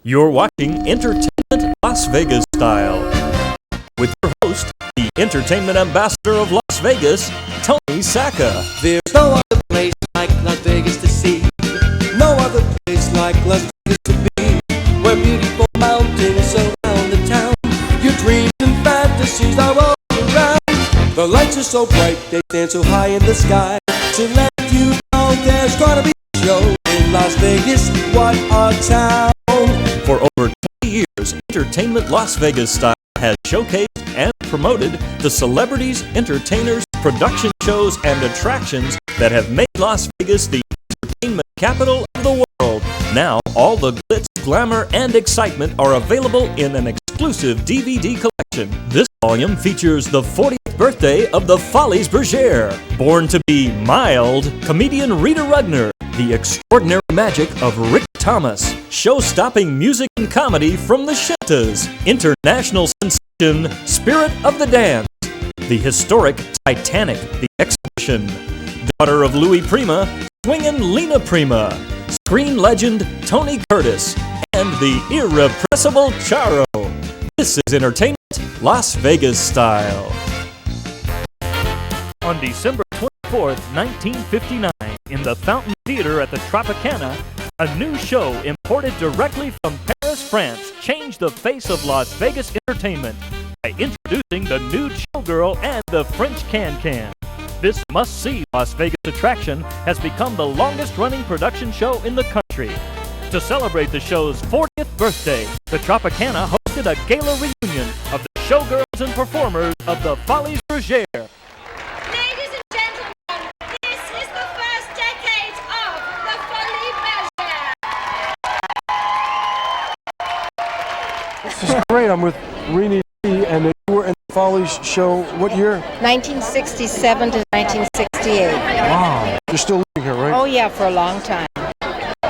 You're watching Entertainment Las Vegas Style with your host, the entertainment ambassador of Las Vegas, Tony Sacca. There's no other place like Las Vegas to see, no other place like Las Vegas to be, where beautiful mountains surround the town, your dreams and fantasies are all around. The lights are so bright, they stand so high in the sky, to let you know there's gonna be a show in Las Vegas. What a town! For over 20 years, Entertainment Las Vegas Style has showcased and promoted the celebrities, entertainers, production shows, and attractions that have made Las Vegas the entertainment capital of the world. Now, all the glitz, glamour, and excitement are available in an exclusive DVD collection. This volume features the 40th birthday of the Folies Bergère. Born to be mild, comedian Rita Rudner, the extraordinary magic of Rick Thomas, show-stopping music and comedy from the Shintas, international sensation Spirit of the Dance, the historic Titanic, the Exhibition, daughter of Louis Prima, swingin' Lena Prima, screen legend Tony Curtis, and the irrepressible Charo. This is Entertainment Las Vegas Style. On December 24th, 1959, in the Fountain Theater at the Tropicana, a new show imported directly from Paris, France, changed the face of Las Vegas entertainment by introducing the nude showgirl and the French can-can. This must-see Las Vegas attraction has become the longest-running production show in the country. To celebrate the show's 40th birthday, the Tropicana hosted a gala reunion of the showgirls and performers of the Folies Bergère. Ladies and gentlemen, this is the first decade of the Folies Bergère. This is great. I'm with Renee Lee, and you were in the Follies show. What year? 1967 to 1968. Wow. You're still living here, right? Oh yeah, for a long time.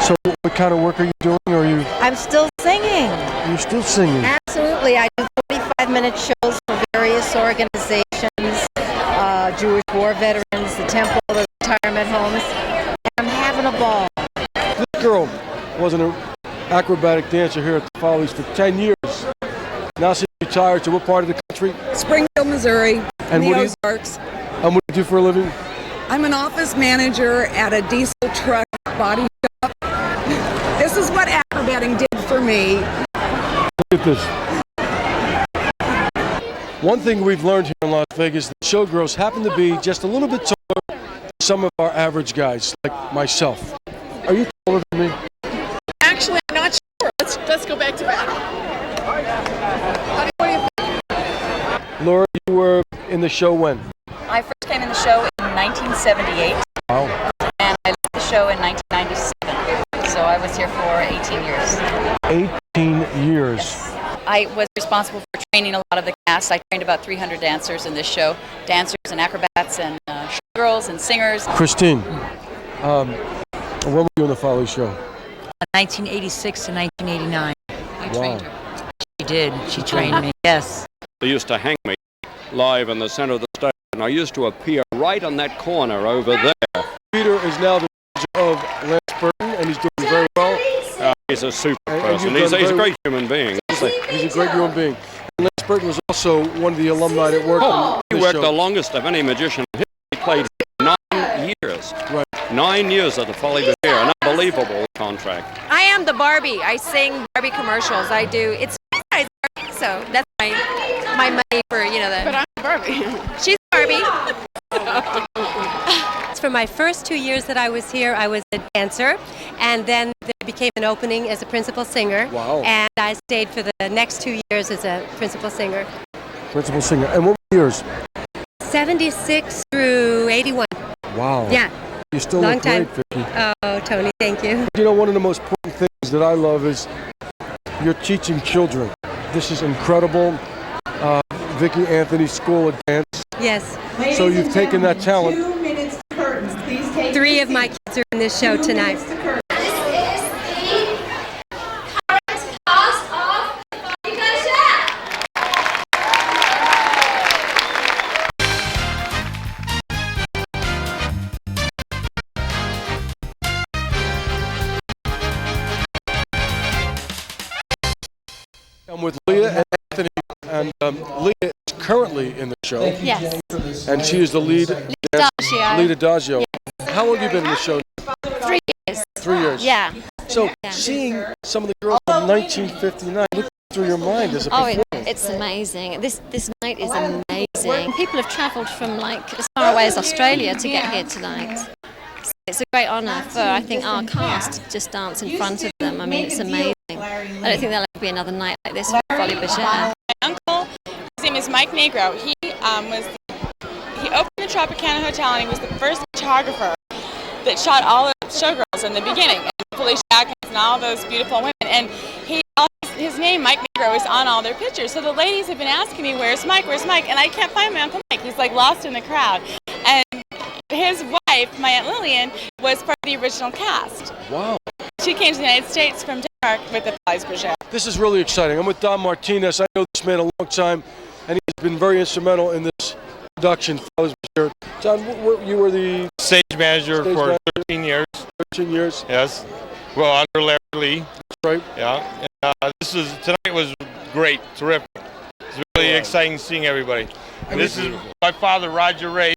So what kind of work are you doing? Or I'm still singing. you're still singing? Absolutely. I do 45-minute shows for various organizations, Jewish war veterans, the Temple of Retirement Homes. I'm having a ball. This girl was an acrobatic dancer here at the Follies for 10 years. Now she's retired. To what part of the country? Springfield, Missouri, And in what the do you- Ozarks. And what do you do for a living? I'm an office manager at a diesel truck body shop. This is what acrobating did for me. Look at this. One thing we've learned here in Las Vegas, the showgirls happen to be just a little bit taller than some of our average guys, like myself. Are you taller than me? Actually, I'm not sure. Let's go back to back. What do you think? Laura, you were in the show when? I first came in the show in 1978, Wow. and I left the show in 1997. So I was here for 18 years. 18 years. I was responsible for training a lot of the cast. I trained about 300 dancers in this show, dancers and acrobats and girls and singers. Christine, when were you on the Follies show? 1986 to 1989. I trained her. She did. She trained me. Yes. They used to hang me live in the center of the stage, and I used to appear right on that corner over there. Peter is now the manager of Lance Burton, and he's doing very well. He's a super And person. you've He's done a very- great human being. He's a great human being. And Lance Burton was also one of the alumni that worked on He the worked show. the longest of any magician. He played 9 years. Right. 9 years at the Folies Bergère, an unbelievable contract. I am the Barbie. I sing Barbie commercials. I do. It's nice, Barbie, so that's my money for the. But I'm Barbie. She's Barbie. For my first 2 years that I was here, I was a dancer, and then there became an opening as a principal singer. Wow. And I stayed for the next 2 years as a principal singer. Principal singer. And what were yours? 76 through 81. Wow. Yeah. You still Long look time. great, Vicky. Oh, Tony, thank you. You know, one of the most important things that I love is you're teaching children. This is incredible. Vicky Anthony School of Dance. Yes. So you've taken that talent. 3 of my kids are in this show tonight. I'm with Leah and Anthony, and Leah is currently in the show. Yes. And she is the lead Adagio. lead Adagio. How long have you been in the show? 3 years. 3 years. Yeah. So seeing some of the girls from 1959, look through your mind as a performer. It's amazing. This night is amazing. People have travelled from like as far away as Australia to get here tonight. So it's a great honour for, I think, our cast to just dance in front of them. I mean, it's amazing. I don't think there'll ever be another night like this for Folies Bergère. My uncle, his name is Mike Negro. He opened the Tropicana Hotel, and he was the first photographer that shot all the showgirls in the beginning, and Felicia Atkins and all those beautiful women. And his name, Mike Negro, is on all their pictures. So the ladies have been asking me, "Where's Mike? Where's Mike?" And I can't find my Uncle Mike. He's like lost in the crowd. And his wife, my Aunt Lillian, was part of the original cast. Wow. She came to the United States from Denmark with the Folies Bergère. This is really exciting. I'm with Don Martinez. I know this man a long time, and he's been very instrumental in this production. Folies Bergère. Don, you were the stage manager stage for manager. 13 years. 13 years. Yes. Well, under Larry Lee. That's right. Yeah. And, tonight was great, terrific. It's really exciting seeing everybody. And this is my father, Roger Ray,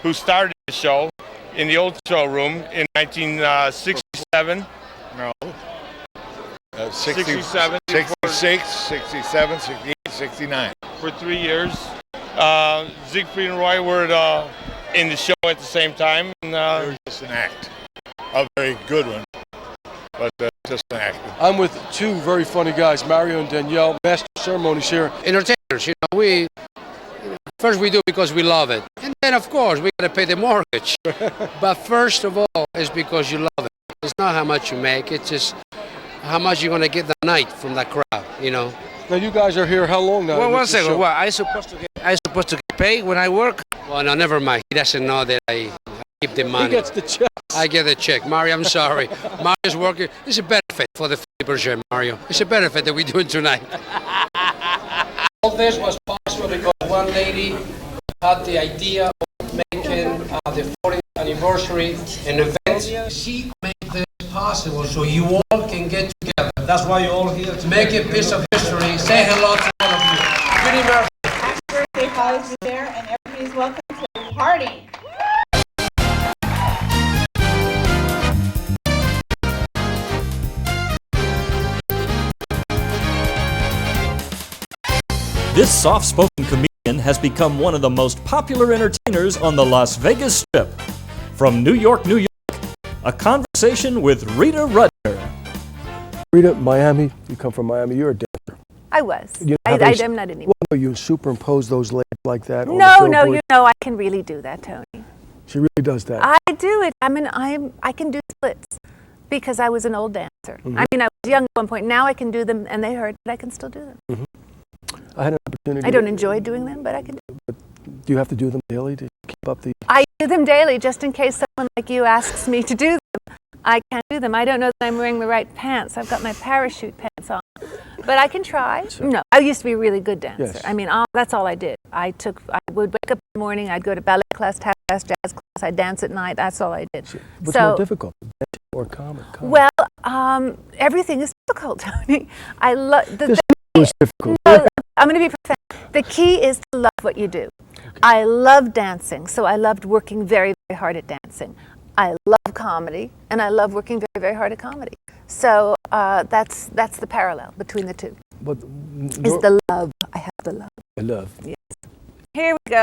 who started the show in the old showroom in 1967. No. 67. 66, 67, 68, 69. For 3 years. Siegfried and Roy were in the show at the same time. And, it was just an act. A very good one, but just an act. I'm with two very funny guys, Mario and Danielle, master ceremonies here. Entertainers, we first we do because we love it, and then of course we got to pay the mortgage. But first of all, it's because you love it. It's not how much you make; it's just how much you're gonna get the night from that crowd. Now you guys are here how long now? Well, one second. Well, I supposed to get paid when I work? Well, no, never mind. He doesn't know that I keep the money. He gets the check. I get the check. Mario, I'm sorry. Mario's working. It's a benefit for the Folies Bergère, Mario. It's a benefit that we're doing tonight. All this was possible because one lady had the idea of making the 40th anniversary an event. She made this possible so you all can get together. That's why you're all here to make a piece of history. Say hello to all of you. Good evening. Happy birthday, Folies Bergère, and everybody's welcome to the party. This soft-spoken comedian has become one of the most popular entertainers on the Las Vegas Strip. From New York, New York, a conversation with Rita Rudner. Rita, Miami, you come from Miami, you're a dancer. I was. You I'm not anymore. Well, you superimpose those legs like that? No, I can really do that, Tony. She really does that. I do it. I can do splits because I was an old dancer. Mm-hmm. I mean, I was young at one point. Now I can do them, and they hurt, but I can still do them. Mm-hmm. I had an opportunity. I don't enjoy doing them, but I can do them. But do you have to do them daily to keep up the... I do them daily just in case someone like you asks me to do them. I can't do them. I don't know that I'm wearing the right pants. I've got my parachute pants on. But I can try. Sure. No, I used to be a really good dancer. Yes. I mean, that's all I did. I would wake up in the morning, I'd go to ballet class, tap class, jazz class, I'd dance at night. That's all I did. What's more difficult, dancing or comedy? Well, everything is difficult, Tony. I love This is difficult. No, I'm going to be profound. The key is to love what you do. Okay. I love dancing, so I loved working very, very hard at dancing. I love comedy, and I love working very, very hard at comedy. So that's the parallel between the two. Is the love. I have the love. The love. Yes. Here we go.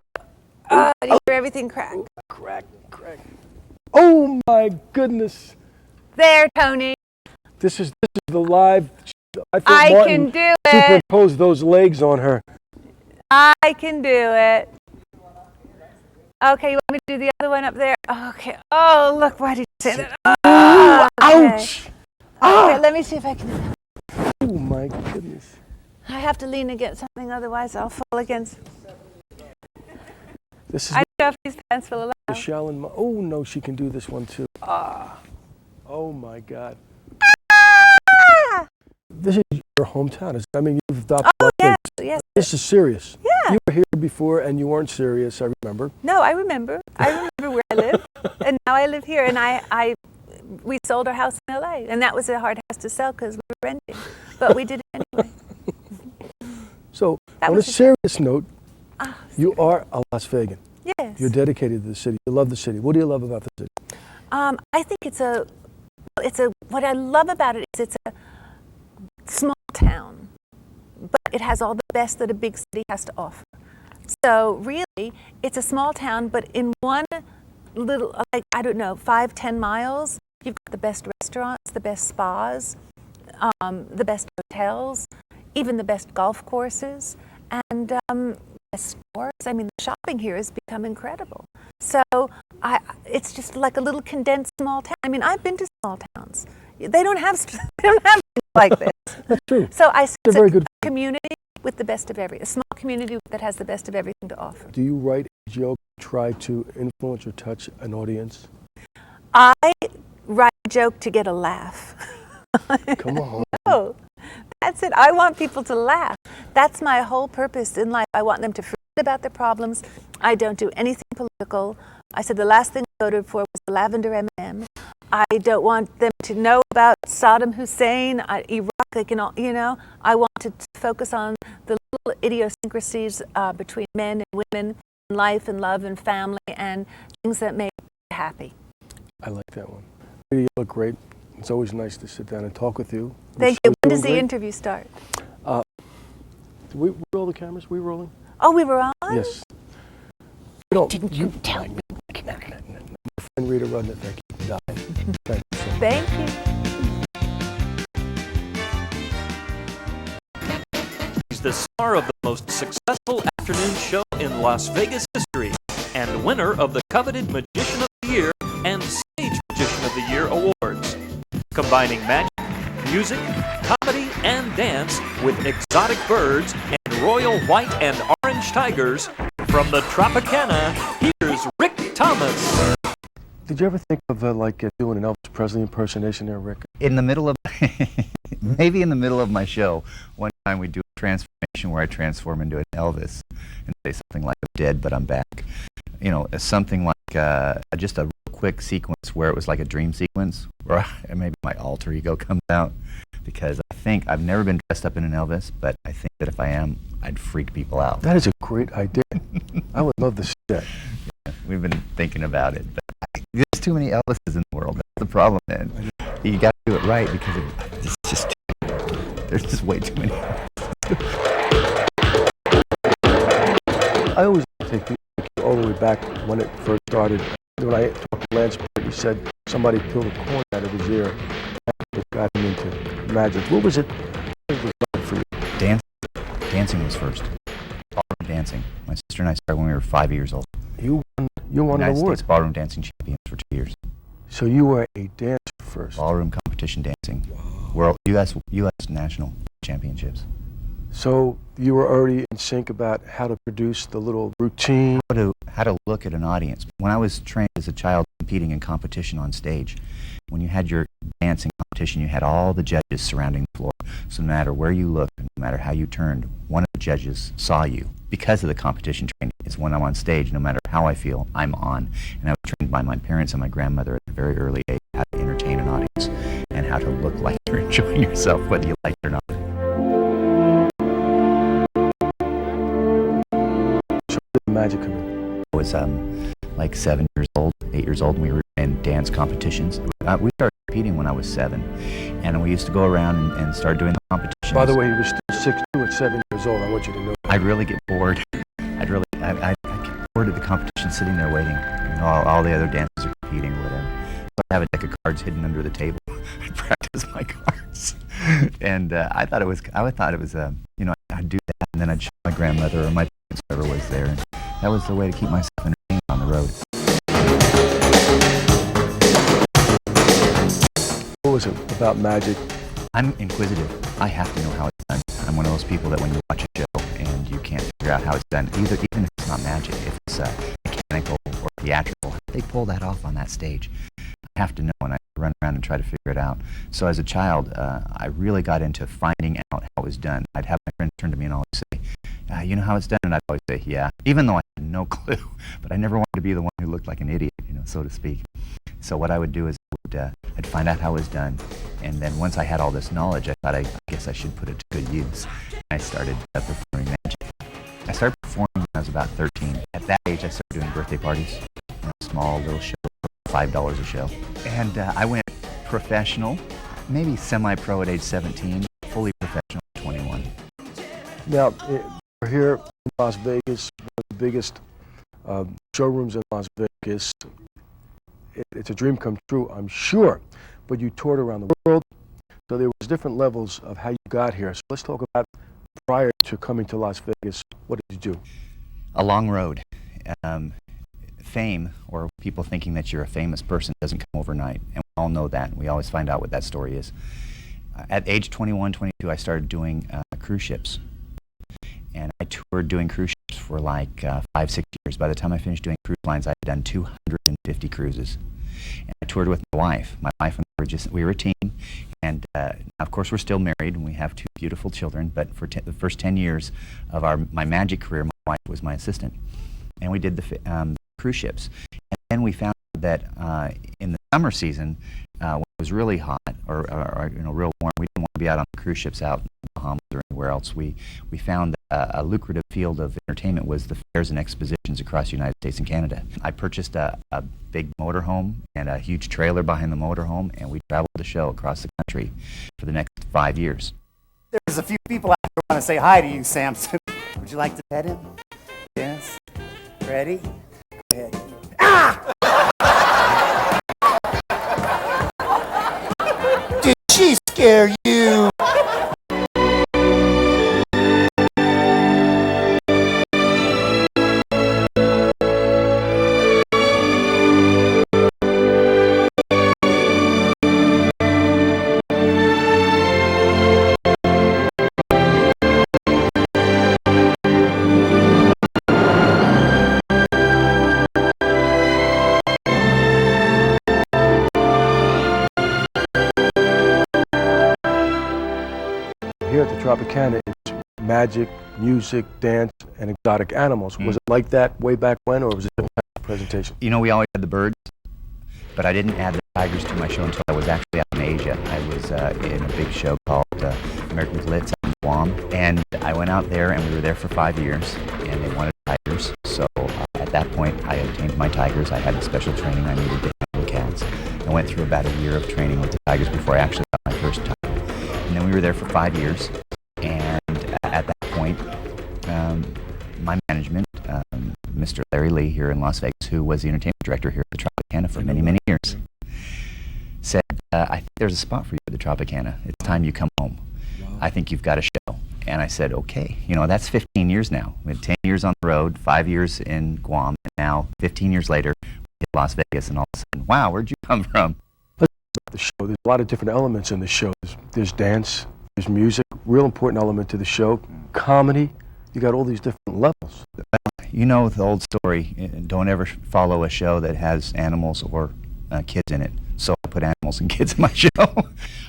Oh, you hear everything crack. Crack. Oh my goodness. There, Tony. This is the live. I can do it. Superimpose those legs on her. I can do it. Okay, you want me to do the other one up there? Okay. Oh, look, why did you say that? Oh, ouch! Okay. Ah. Okay, let me see if I can. Oh my goodness. I have to lean against something, otherwise I'll fall against. This is I don't know if these pants will allow. Michelle and oh no, she can do this one too. Oh my God. This is your hometown. I mean, you've adopted. Oh yes. This is serious. Yeah. You were here before and you weren't serious. I remember. No, I remember. I remember where I live, and now I live here. And we sold our house in LA, and that was a hard house to sell because we were renting, but we did it anyway. That On a was serious note, you are a Las Vegan. Yes. You're dedicated to the city. You love the city. What do you love about the city? I think what I love about it is it's a small town, but it has all the best that a big city has to offer. So really, it's a small town, but in one little, 5-10 miles, you've got the best restaurants, the best spas, the best hotels, even the best golf courses, and best stores. I mean, the shopping here has become incredible. So it's just like a little condensed small town. I mean, I've been to small towns. They don't have things like this. That's true. So I see It's a very good community with the best of everything. A small community that has the best of everything to offer. Do you write a joke, try to influence or touch an audience? I write a joke to get a laugh. Come on. No, that's it. I want people to laugh. That's my whole purpose in life. I want them to forget about their problems. I don't do anything political. I said the last thing I voted for was the lavender M&M. I don't want them to know about Saddam Hussein, Iraq. They can all, I want to focus on the little idiosyncrasies between men and women, and life and love and family, and things that make you happy. I like that one. You look great. It's always nice to sit down and talk with you. Thank you. When does the interview start? We roll the cameras? We rolling? Oh, we were on? Yes. Didn't you tell me? My friend Rita Rudnick, thank you. Thank you. Thank you. He's the star of the most successful afternoon show in Las Vegas history and winner of the coveted Magician of the Year and Stage Magician of the Year awards. Combining magic, music, comedy, and dance with exotic birds and royal white and orange tigers, from the Tropicana, here's Rick Thomas. Did you ever think of doing an Elvis Presley impersonation there, Rick? In the middle of, maybe in the middle of my show, one time we do a transformation where I transform into an Elvis and say something like, I'm dead, but I'm back. Something like just a real quick sequence where it was like a dream sequence, or maybe my alter ego comes out, because I think I've never been dressed up in an Elvis, but I think that if I am, I'd freak people out. That is a great idea. I would love to see that. Yeah, we've been thinking about it, but there's too many Elvises in the world. That's the problem, man. You got to do it right, because it's just there's just way too many. I always take people all the way back when it first started. When I talked to Lance, he said somebody peeled a corn out of his ear. That got him into magic. What was it? What was it for you? Dancing was first. Ballroom dancing. My sister and I started when we were 5 years old. You won an United award. States Ballroom Dancing Champions for 2 years. So you were a dancer first. Ballroom competition dancing. World U.S. National Championships. So you were already in sync about how to produce the little routine. How to look at an audience. When I was trained as a child competing in competition on stage, when you had your dancing competition, you had all the judges surrounding the floor. So no matter where you looked, no matter how you turned, one of the judges saw you. Because of the competition training, it's when I'm on stage, no matter how I feel, I'm on. And I was trained by my parents and my grandmother at a very early age how to entertain an audience and how to look like you're enjoying yourself, whether you like it or not. So where did the magic come in? I was like 7 years old, 8 years old, and we were in dance competitions. We started competing when I was 7, and we used to go around and start doing the competitions. By the way, he was still 6'2" at 7 years old. I want you to know that. I'd really get bored. I get bored at the competition, sitting there waiting. All the other dancers are competing or whatever. So I have a deck of cards hidden under the table. I practice my cards, and I thought it was I'd do that, and then I'd show my grandmother or my parents, whoever was there. And that was the way to keep myself entertained on the road. What was it about magic? I'm inquisitive. I have to know how it's done. I'm one of those people that when you watch a show and you can't figure out how it's done, even if it's not magic, if it's mechanical or theatrical, how they pull that off on that stage. I have to know, and I run around and try to figure it out. So as a child, I really got into finding out how it was done. I'd have my friends turn to me and always say, you know how it's done? And I'd always say, yeah, even though I had no clue. But I never wanted to be the one who looked like an idiot, so to speak. So what I would do is I'd find out how it was done, and then once I had all this knowledge, I thought I guess I should put it to good use. I started performing magic. I started performing when I was about 13. At that age, I started doing birthday parties, small little show, $5 a show. And I went professional, maybe semi-pro at age 17, fully professional at 21. Now, we're here in Las Vegas, one of the biggest showrooms in Las Vegas. It's a dream come true, I'm sure, but you toured around the world, so there was different levels of how you got here. So let's talk about prior to coming to Las Vegas, what did you do? A long road. Fame, or people thinking that you're a famous person, doesn't come overnight, and we all know that. We always find out what that story is. At age 21, 22, I started doing cruise ships. And I toured doing cruise ships for like 5, 6 years. By the time I finished doing cruise lines, I had done 250 cruises. And I toured with my wife. My wife and we were a team. And of course, we're still married, and we have 2 beautiful children. But for the first 10 years of my magic career, my wife was my assistant. And we did the cruise ships. And then we found that in the summer season, when it was really hot or real warm, we didn't want to be out on the cruise ships out in the Bahamas or anywhere else. We found that a lucrative field of entertainment was the fairs and expositions across the United States and Canada. I purchased a big motorhome and a huge trailer behind the motorhome, and we traveled the show across the country for the next 5 years. There's a few people out there who want to say hi to you, Samson. Would you like to pet him? Yes. Ready? Go ahead. Ah! Did she scare you? Here at the Tropicana, it's magic, music, dance, and exotic animals. Was it like that way back when, or was it a different presentation? You know, we always had the birds, but I didn't add the tigers to my show until I was actually out in Asia. I was in a big show called American Glitz out in Guam, and I went out there, and we were there for 5 years, and they wanted tigers. So at that point, I obtained my tigers. I had the special training I needed to handle cats. I went through about a year of training with the tigers before I actually got my first tiger. And then we were there for 5 years, and at that point, my management, Mr. Larry Lee here in Las Vegas, who was the entertainment director here at the Tropicana for many, many years, said, I think there's a spot for you at the Tropicana. It's time you come home. I think you've got a show. And I said, okay. You know, that's 15 years now. We had 10 years on the road, 5 years in Guam, and now 15 years later, we hit Las Vegas, and all of a sudden, wow, where'd you come from? The show. There's a lot of different elements in the show. There's dance, there's music, real important element to the show, comedy. You got all these different levels. You know the old story, don't ever follow a show that has animals or kids in it. So I put animals and kids in my show.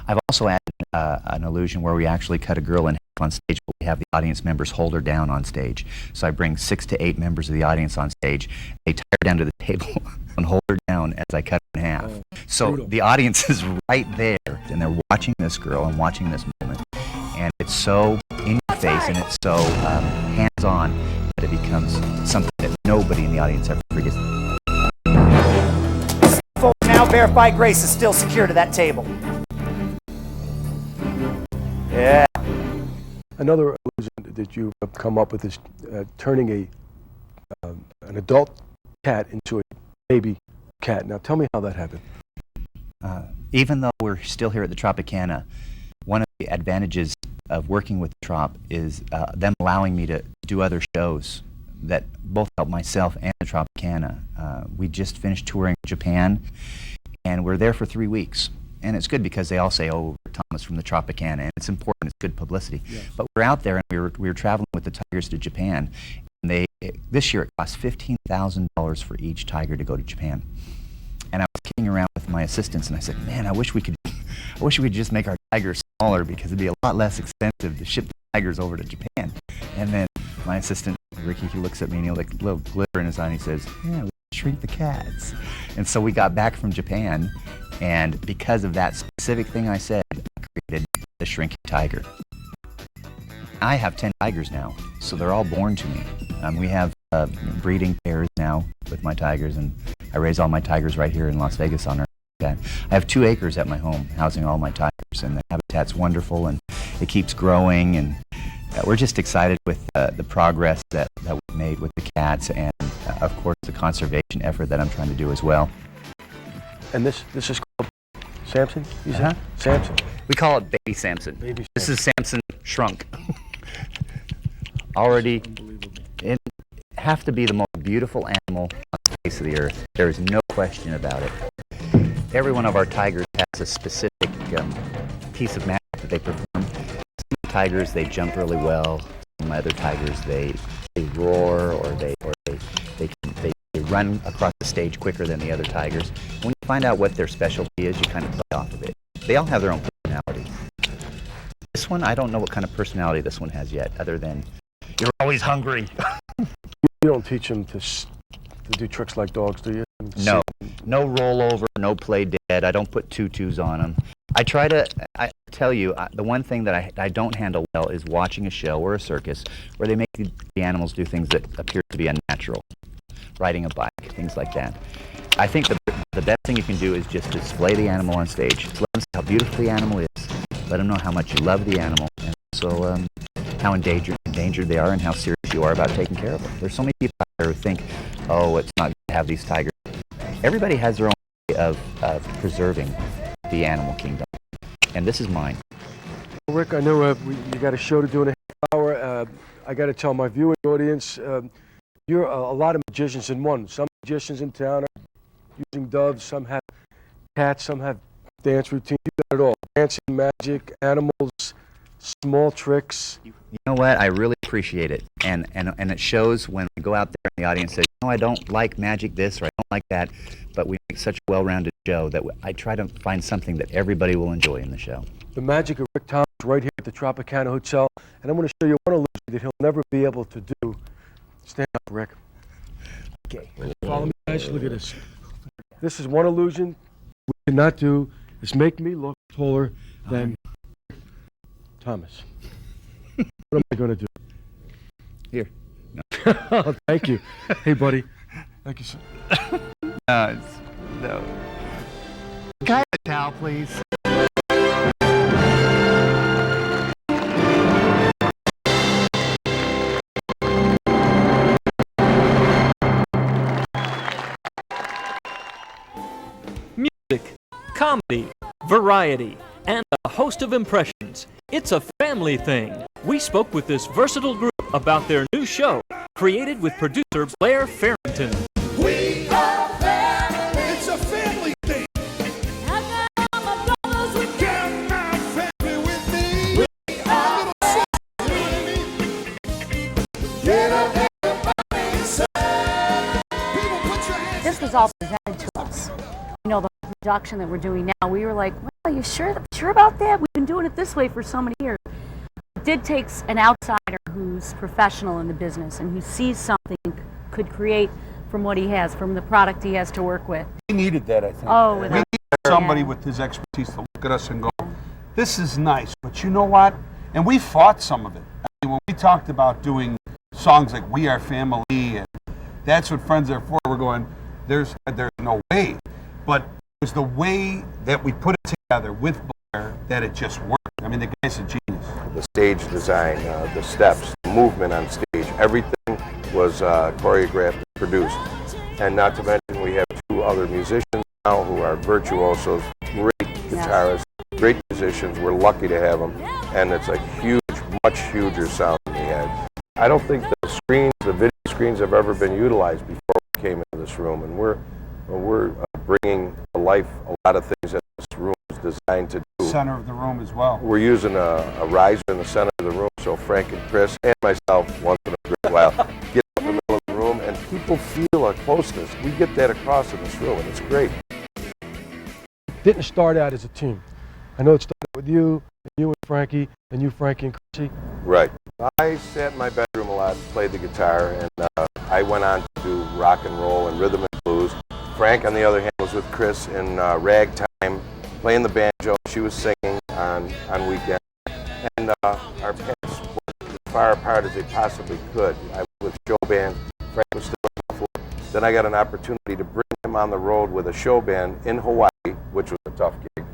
I've also added an illusion where we actually cut a girl in half on stage, but we have the audience members hold her down on stage. So I bring 6 to 8 members of the audience on stage. They tie her down to the table and hold her down as I cut her in half. So the audience is right there, and they're watching this girl and watching this moment. And it's so in your face, and it's so hands-on that it becomes something that nobody in the audience ever forgets. Folks, now Verified Grace is still secure to that table. Yeah. Another illusion that you've come up with is turning an adult cat into a baby cat. Now tell me how that happened. Even though we're still here at the Tropicana, one of the advantages of working with the Trop is them allowing me to do other shows that both help myself and the Tropicana. We just finished touring Japan, and we're there for 3 weeks. And it's good because they all say, oh, Thomas from the Tropicana, and it's important, it's good publicity. Yes. But we're out there, and we were traveling with the tigers to Japan, and this year it cost $15,000 for each tiger to go to Japan. And I was kidding around with my assistants, and I said, man, I wish we could just make our tigers smaller, because it'd be a lot less expensive to ship the tigers over to Japan. And then my assistant, Ricky, he looks at me, and he like a little glitter in his eye, and he says, yeah, we shrink the cats. And so we got back from Japan, and because of that specific thing I said, I created the Shrinking Tiger. I have 10 tigers now, so they're all born to me. We have breeding pairs now with my tigers, and I raise all my tigers right here in Las Vegas on our habitat. I have 2 acres at my home housing all my tigers, and the habitat's wonderful, and it keeps growing, and we're just excited with the progress that we've made with the cats, and of course the conservation effort that I'm trying to do as well. And this is called Samson, you said? Samson. We call it Baby Samson. Baby This is Samson shrunk. Already, it have to be the most beautiful animal on the face of the earth. There is no question about it. Every one of our tigers has a specific piece of magic that they perform. Some tigers, they jump really well. Some other tigers, they roar, or they run across the stage quicker than the other tigers. When you find out what their specialty is, you kind of play off of it. They all have their own personality. This one, I don't know what kind of personality this one has yet, other than you're always hungry. You don't teach them to do tricks like dogs, do you? No. No rollover, no play dead. I don't put tutus on them. I tell you, the one thing that I don't handle well is watching a show or a circus where they make the animals do things that appear to be unnatural. Riding a bike, things like that. I think the best thing you can do is just display the animal on stage. Let them see how beautiful the animal is. Let them know how much you love the animal, and also how endangered they are, and how serious you are about taking care of them. There's so many people out there who think, oh, it's not good to have these tigers. Everybody has their own way of preserving the animal kingdom, and this is mine. Rick, I know you got a show to do in a half hour. I got to tell my viewing audience, you're a lot of magicians in one. Some magicians in town are using doves, some have cats, some have dance routines. You got it all. Dancing, magic, animals, small tricks. You know what? I really appreciate it, and it shows when I go out there and the audience says, "No, I don't like magic this or I don't like that," but we make such a well-rounded show that I try to find something that everybody will enjoy in the show. The magic of Rick Thomas right here at the Tropicana Hotel, and I'm going to show you one illusion that he'll never be able to do. Stand up, Rick. Okay. Follow me, guys. Look at this. This is one illusion we cannot do. Is make me look taller than Thomas. What am I going to do? Here. No. Oh, thank you. Hey, buddy. Thank you, sir. No. Can I have a towel, please? Music, comedy, variety, and a host of impressions. It's a family thing. We spoke with this versatile group about their new show, created with producer Blair Farrington. We are family. It's a family thing. I got all my brothers with me. Got my family with me. We are little sister. Get up, everybody, inside. People, put your hands. This was all presented to us. You know, the production that we're doing now, we were like, well, are you sure about that? We've been doing it this way for so many years. It did take an outsider who's professional in the business and who sees something, could create from what he has, from the product he has to work with. We needed that, I think. Oh, we needed somebody with his expertise to look at us and go, this is nice, but you know what? And we fought some of it. I mean, when we talked about doing songs like We Are Family and That's What Friends Are For, we're going, there's no way. But it was the way that we put it together with Blair that it just worked. I mean, the guy's a genius. The stage design, the steps, the movement on stage, everything was choreographed and produced. And not to mention, we have 2 other musicians now who are virtuosos, great guitarists, great musicians. We're lucky to have them. And it's a huge, much huger sound than we had. I don't think the video screens have ever been utilized before we came into this room. And we're bringing to life a lot of things that this room is designed to do. Center of the room as well. We're using a riser in the center of the room, so Frank and Chris and myself, once in a great while, get up in the middle of the room, and people feel a closeness. We get that across in this room, and it's great. Didn't start out as a team. I know it started with you and Frankie, and you, Frankie, and Chrissy. Right. I sat in my bedroom a lot and played the guitar, and I went on to do rock and roll and rhythm and blues. Frank, on the other hand, was with Chris in ragtime, playing the banjo. She was singing on weekends. And our paths were far apart as they possibly could. I was with show band, Frank was still in Buffalo. Then I got an opportunity to bring him on the road with a show band in Hawaii, which was a tough gig.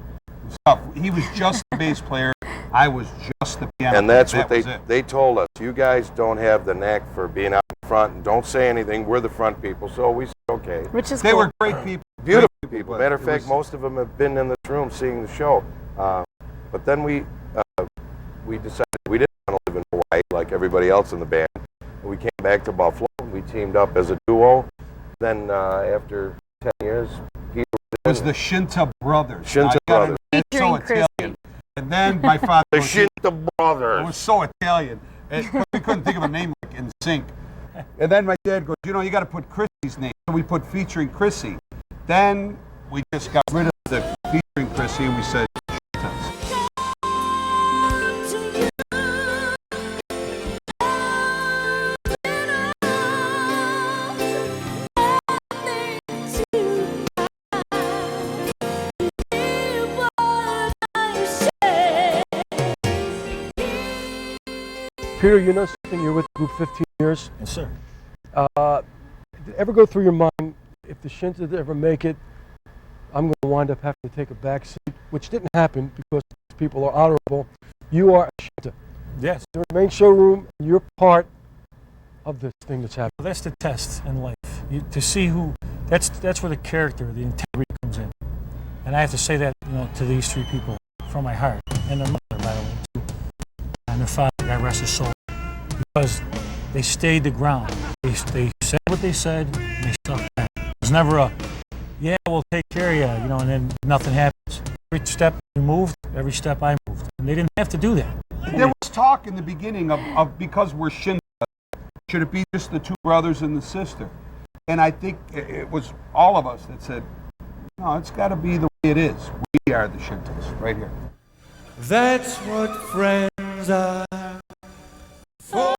He was just the bass player. I was just the piano player. And that's That what was it. they told us. You guys don't have the knack for being out in front and don't say anything. We're the front people. So we said, okay. Which is They cool. were great people. Beautiful Great people. Matter of fact, most of them have been in this room seeing the show. But then we decided we didn't want to live in Hawaii like everybody else in the band. We came back to Buffalo. We teamed up as a duo. Then after 10 years, Peter It was the Shinta Brothers. Shinta Now, you gotta- Brothers. It's so Italian. And then my father. The Shinta Brothers. It was so Italian. We couldn't think of a name like In Sync. And then my dad goes, you know, you got to put Chrissy's name. So we put featuring Chrissy. Then we just got rid of the featuring Chrissy and we said Shintas. Peter, you know something? You're with the group 15 years. Yes, sir. Did it ever go through your mind, if the Shintas ever make it, I'm going to wind up having to take a back seat, which didn't happen because people are honorable. You are a Shinta. Yes. You're in the main showroom, and you're part of this thing that's happening. Well, that's the test in life. To see who, that's where the character, the integrity comes in. And I have to say that, you know, to these three people from my heart, and their mother, by the way, too, and their father, God rest his soul, because they stayed the ground. They said what they said, and they stuck back. It was never a, yeah, we'll take care of you, you know, and then nothing happens. Every step you moved, every step I moved, and they didn't have to do that. There was talk in the beginning of because we're Shinta, should it be just the two brothers and the sister? And I think it was all of us that said, no, it's got to be the way it is. We are the Shintas, right here. That's what friends are for.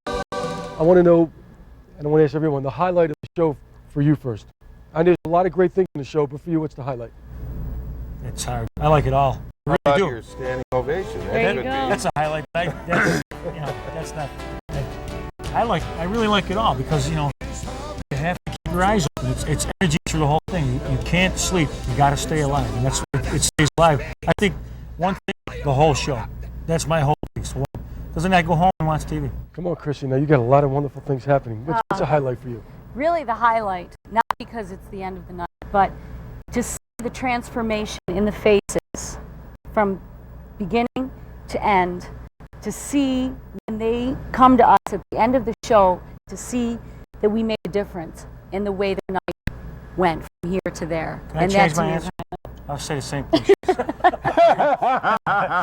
I want to know, and I want to ask everyone, the highlight of the show for you first. I know there's a lot of great things in the show, but for you, what's the highlight? It's hard. I like it all. I How really about do. your standing ovation? That's a highlight. That's not. I really like it all because, you know, you have to keep your eyes open. It's energy through the whole thing. You can't sleep. You got to stay alive, and that's what it stays alive. I think one thing, the whole show. That's my whole piece. Doesn't I go home and watch TV? Come on, Chrissy. Now you got a lot of wonderful things happening. What's a highlight for you? Really the highlight, not because it's the end of the night, but to see the transformation in the faces from beginning to end, to see when they come to us at the end of the show, to see that we made a difference in the way the night went from here to there. Can I change my answer? I'll say the same thing.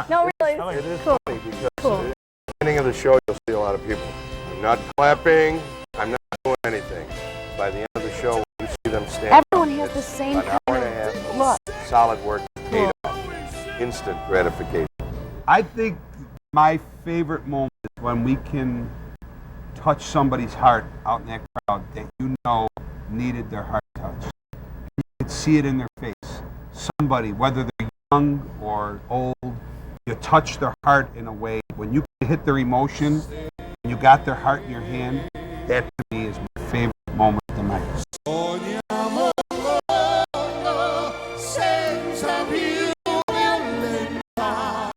No, really. It is cool. funny because Cool. at the beginning of the show, you'll see a lot of people. I'm not clapping. I'm not doing anything. By the end of the show, you see them stand. Everyone has the same an hour kind and a half of of look. solid work paid off. Instant gratification. I think my favorite moment is when we can touch somebody's heart out in that crowd that you know needed their heart touched. You could see it in their face. Somebody, whether they're young or old, you touch their heart in a way. When you hit their emotion, and you got their heart in your hand, that to me is my favorite moment of the night. Senza più violenza,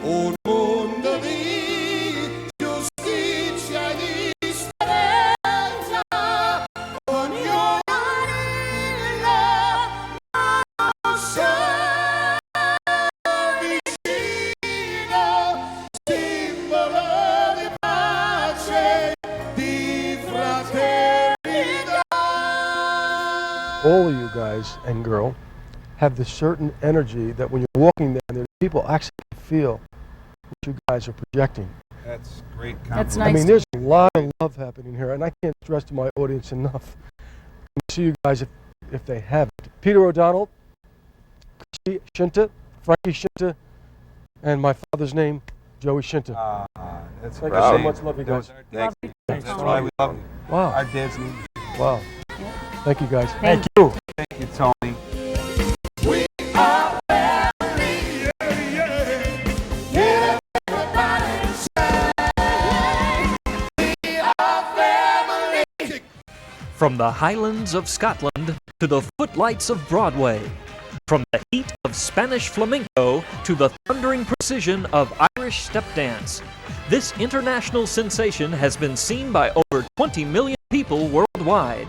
un mondo di giustizia e di speranza, ognuno vicino, simbolo di pace, di fraternità. All of you guys and girl have this certain energy that when you're walking down there, people actually feel what you guys are projecting. That's great compliment. That's I nice. mean, there's a lot of love happening here, and I can't stress to my audience enough. See you guys if they haven't. Peter O'Donnell, Chrissy Shinta, Frankie Shinta, and my father's name, Joey Shinta. That's Thank you so much. Love you guys. Thanks. That's why we love you. Wow. Our dad's name. Wow. Thank you guys. Thank you. Thank you, Tony. From the highlands of Scotland to the footlights of Broadway. From the heat of Spanish flamenco to the thundering precision of Irish step dance. This international sensation has been seen by over 20 million people worldwide.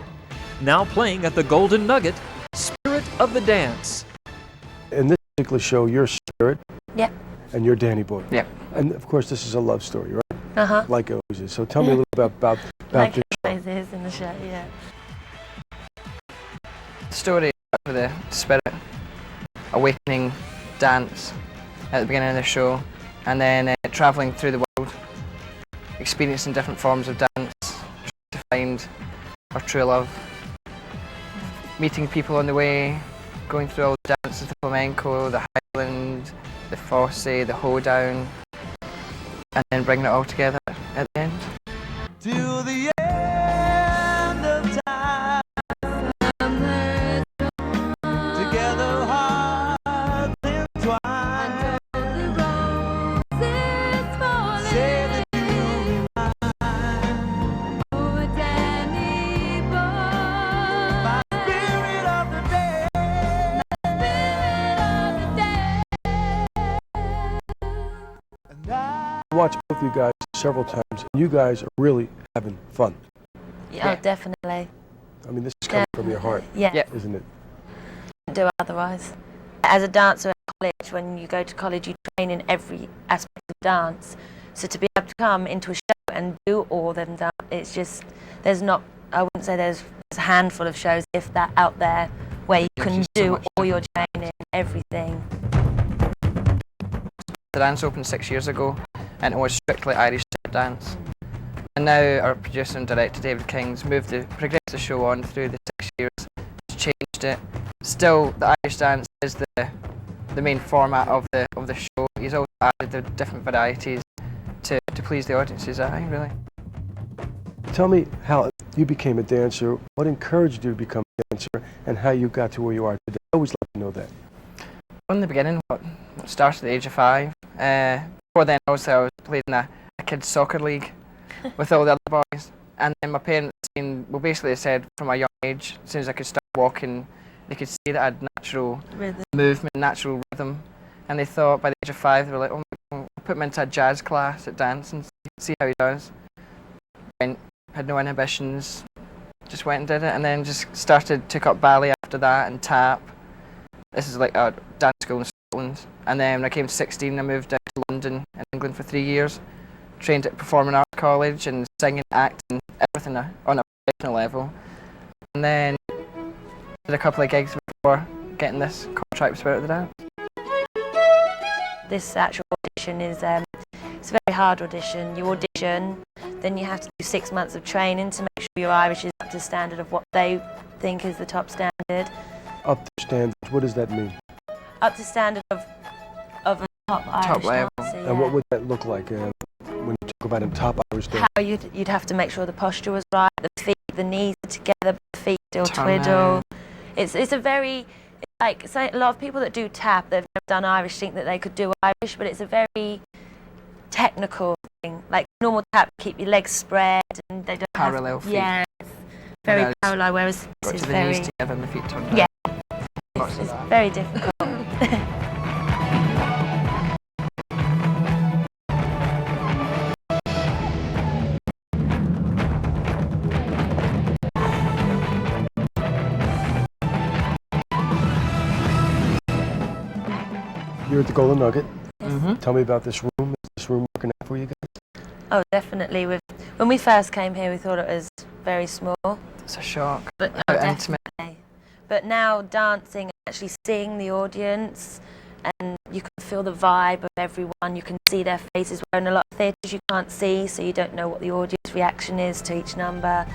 Now playing at the Golden Nugget, Spirit of the Dance. In this particular show, you're Spirit. Yep. And you're Danny Boy. Yep. And of course, this is a love story, right? Uh-huh. Like it always is. So tell me a little bit about Like this it always is in the show, yeah. The story with the Spirit awakening dance at the beginning of the show, and then travelling through the world, experiencing different forms of dance, trying to find our true love, meeting people on the way, going through all the dances, the flamenco, the Highland, the Fosse, the hoedown, and then bringing it all together at the end. Till the end of time, together hearts entwined. Say that you're mine. Oh, Danny boy, my spirit of the day, I watched both of you guys several times, and you guys are really having fun. Yeah, oh, definitely. I mean, this is coming from your heart, Yeah. isn't it? Couldn't do otherwise. As a dancer at college, when you go to college, you train in every aspect of dance. So to be able to come into a show and do all them dance, it's just, there's not, I wouldn't say there's a handful of shows, if that, out there, where you can do all your training, everything. The dance opened 6 years ago, and it was strictly Irish step dance. And now our producer and director David King's progressed the show on through the 6 years, changed it. Still, the Irish dance is the main format of the show. He's also added the different varieties to please the audience's eye, really. Tell me how you became a dancer, what encouraged you to become a dancer, and how you got to where you are today. I always like to know that. In the beginning, it started at the age of 5. Before then, also, I was playing in a kids' soccer league with all the other boys. And then my parents basically said from a young age, as soon as I could start walking, they could see that I had natural movement, natural rhythm. And they thought by the age of 5, they were like, oh, we'll put him into a jazz class at dance and see how he does. Had no inhibitions, just went and did it, and then just took up ballet after that and tap. This is like a dance school in Scotland. And then when I came to 16, I moved out to London in England for 3 years. Trained at Performing Arts College and singing, acting, everything on a professional level. And then did a couple of gigs before getting this contract with Spirit of the Dance. This actual audition is it's a very hard audition. You audition, then you have to do 6 months of training to make sure your Irish is up to standard of what they think is the top standard. Up to standards, what does that mean? Up to standard of a top Irish level. dancer, yeah. And what would that look like when you talk about a top Irish dancer? How you'd have to make sure the posture was right, the feet, the knees are together, but the feet still Turn twiddle. It's a very, like, so a lot of people that do tap, that have never done Irish, think that they could do Irish, but it's a very technical thing. Like normal tap, keep your legs spread and they don't Parallel feet. Yeah, it's very parallel, whereas Got this to is the very... knees together and the feet turned down. Yeah, it's very difficult. You're at the Golden Nugget. Mm-hmm. Tell me about this room. Is this room working out for you guys? Oh, definitely. When we first came here, we thought it was very small. It's a shock. But no, definitely. But now dancing, actually seeing the audience, and you can feel the vibe of everyone. You can see their faces. Where in a lot of theatres you can't see, so you don't know what the audience reaction is to each number.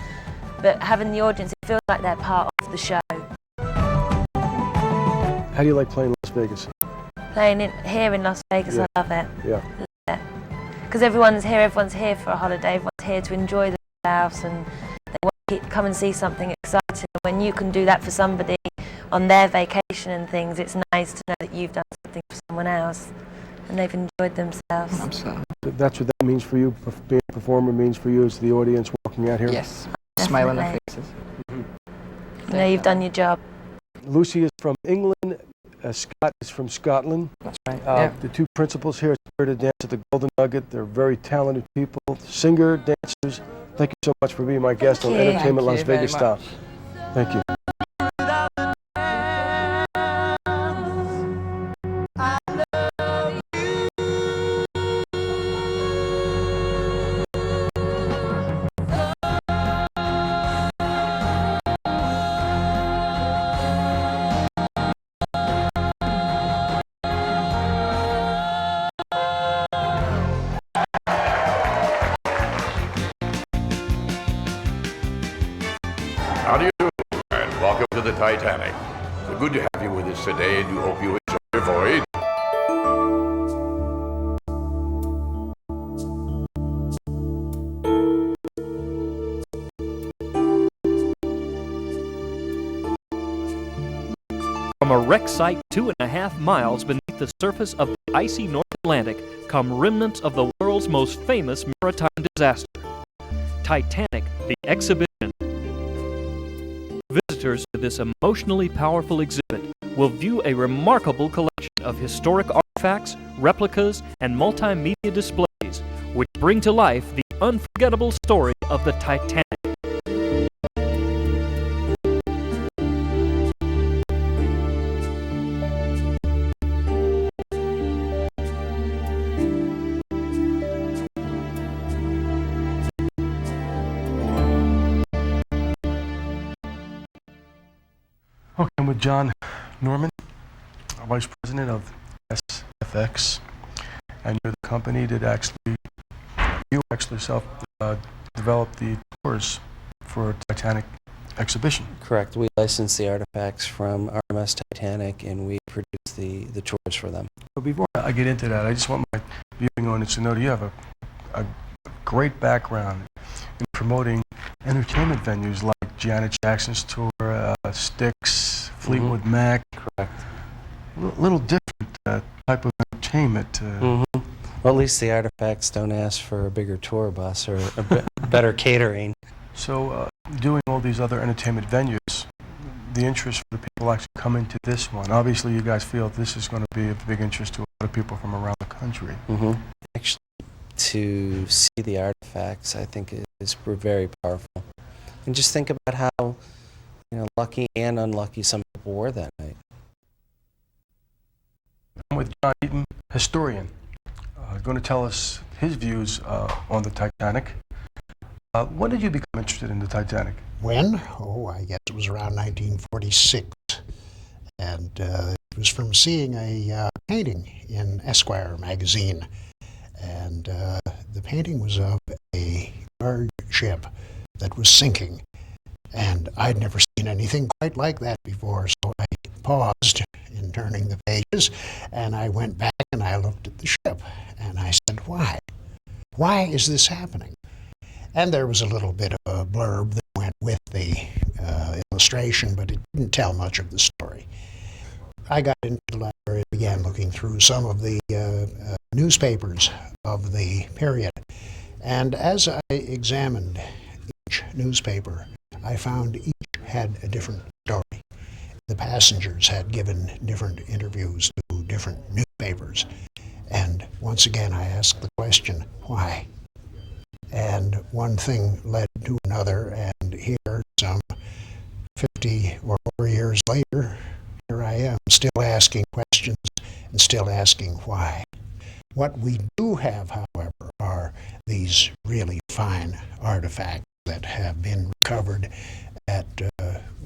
But having the audience, it feels like they're part of the show. How do you like playing Las Vegas? Playing here in Las Vegas, Yeah. I love it. Yeah. Because everyone's here for a holiday, everyone's here to enjoy themselves, and they want to come and see something exciting. When you can do that for somebody on their vacation and things, it's nice to know that you've done something for someone else and they've enjoyed themselves. Absolutely. That's what that means for you, being a performer means for you, is the audience walking out here? Yes. Smile on their faces. You know, you've done your job. Lucy is from England. Scott is from Scotland. That's right. The two principals here are to dance at the Golden Nugget. They're very talented people, singer, dancers. Thank you so much for being my guest on Entertainment Las Vegas Style. Thank you. How do you do? And welcome to the Titanic. So good to have you with us today, and we hope you enjoy your voyage. From a wreck site 2.5 miles beneath the surface of the icy North Atlantic come remnants of the world's most famous maritime disaster. Titanic, the exhibition. Visitors to this emotionally powerful exhibit will view a remarkable collection of historic artifacts, replicas, and multimedia displays which bring to life the unforgettable story of the Titanic. Okay, I'm with John Norman, Vice President of SFX, and you're the company that you actually self-developed the tours for Titanic exhibition. Correct. We license the artifacts from RMS Titanic, and we produce the tours for them. But before I get into that, I just want my viewing audience to know that you have a great background in promoting entertainment venues like Janet Jackson's tour, Styx, Fleetwood Mac. Correct. A little different type of entertainment. Well, at least the artifacts don't ask for a bigger tour bus or better catering. So, doing all these other entertainment venues, the interest for the people actually coming to this one. Obviously, you guys feel this is going to be of big interest to a lot of people from around the country. Actually, to see the artifacts, I think is very powerful. And just think about how lucky and unlucky some people were that night. I'm with John Eaton, historian, going to tell us his views on the Titanic. When did you become interested in the Titanic? When? Oh, I guess it was around 1946. And it was from seeing a painting in Esquire magazine. And the painting was of a large ship that was sinking. And I'd never seen anything quite like that before, so I paused in turning the pages, and I went back and I looked at the ship, and I said, why? Why is this happening? And there was a little bit of a blurb that went with the illustration, but it didn't tell much of the story. I got into the library and began looking through some of the newspapers of the period. And as I examined each newspaper, I found each had a different story. The passengers had given different interviews to different newspapers. And once again, I asked the question, why? And one thing led to another, and here, some 50 or more years later, here I am, still asking questions and still asking why. What we do have, however, are these really fine artifacts that have been recovered at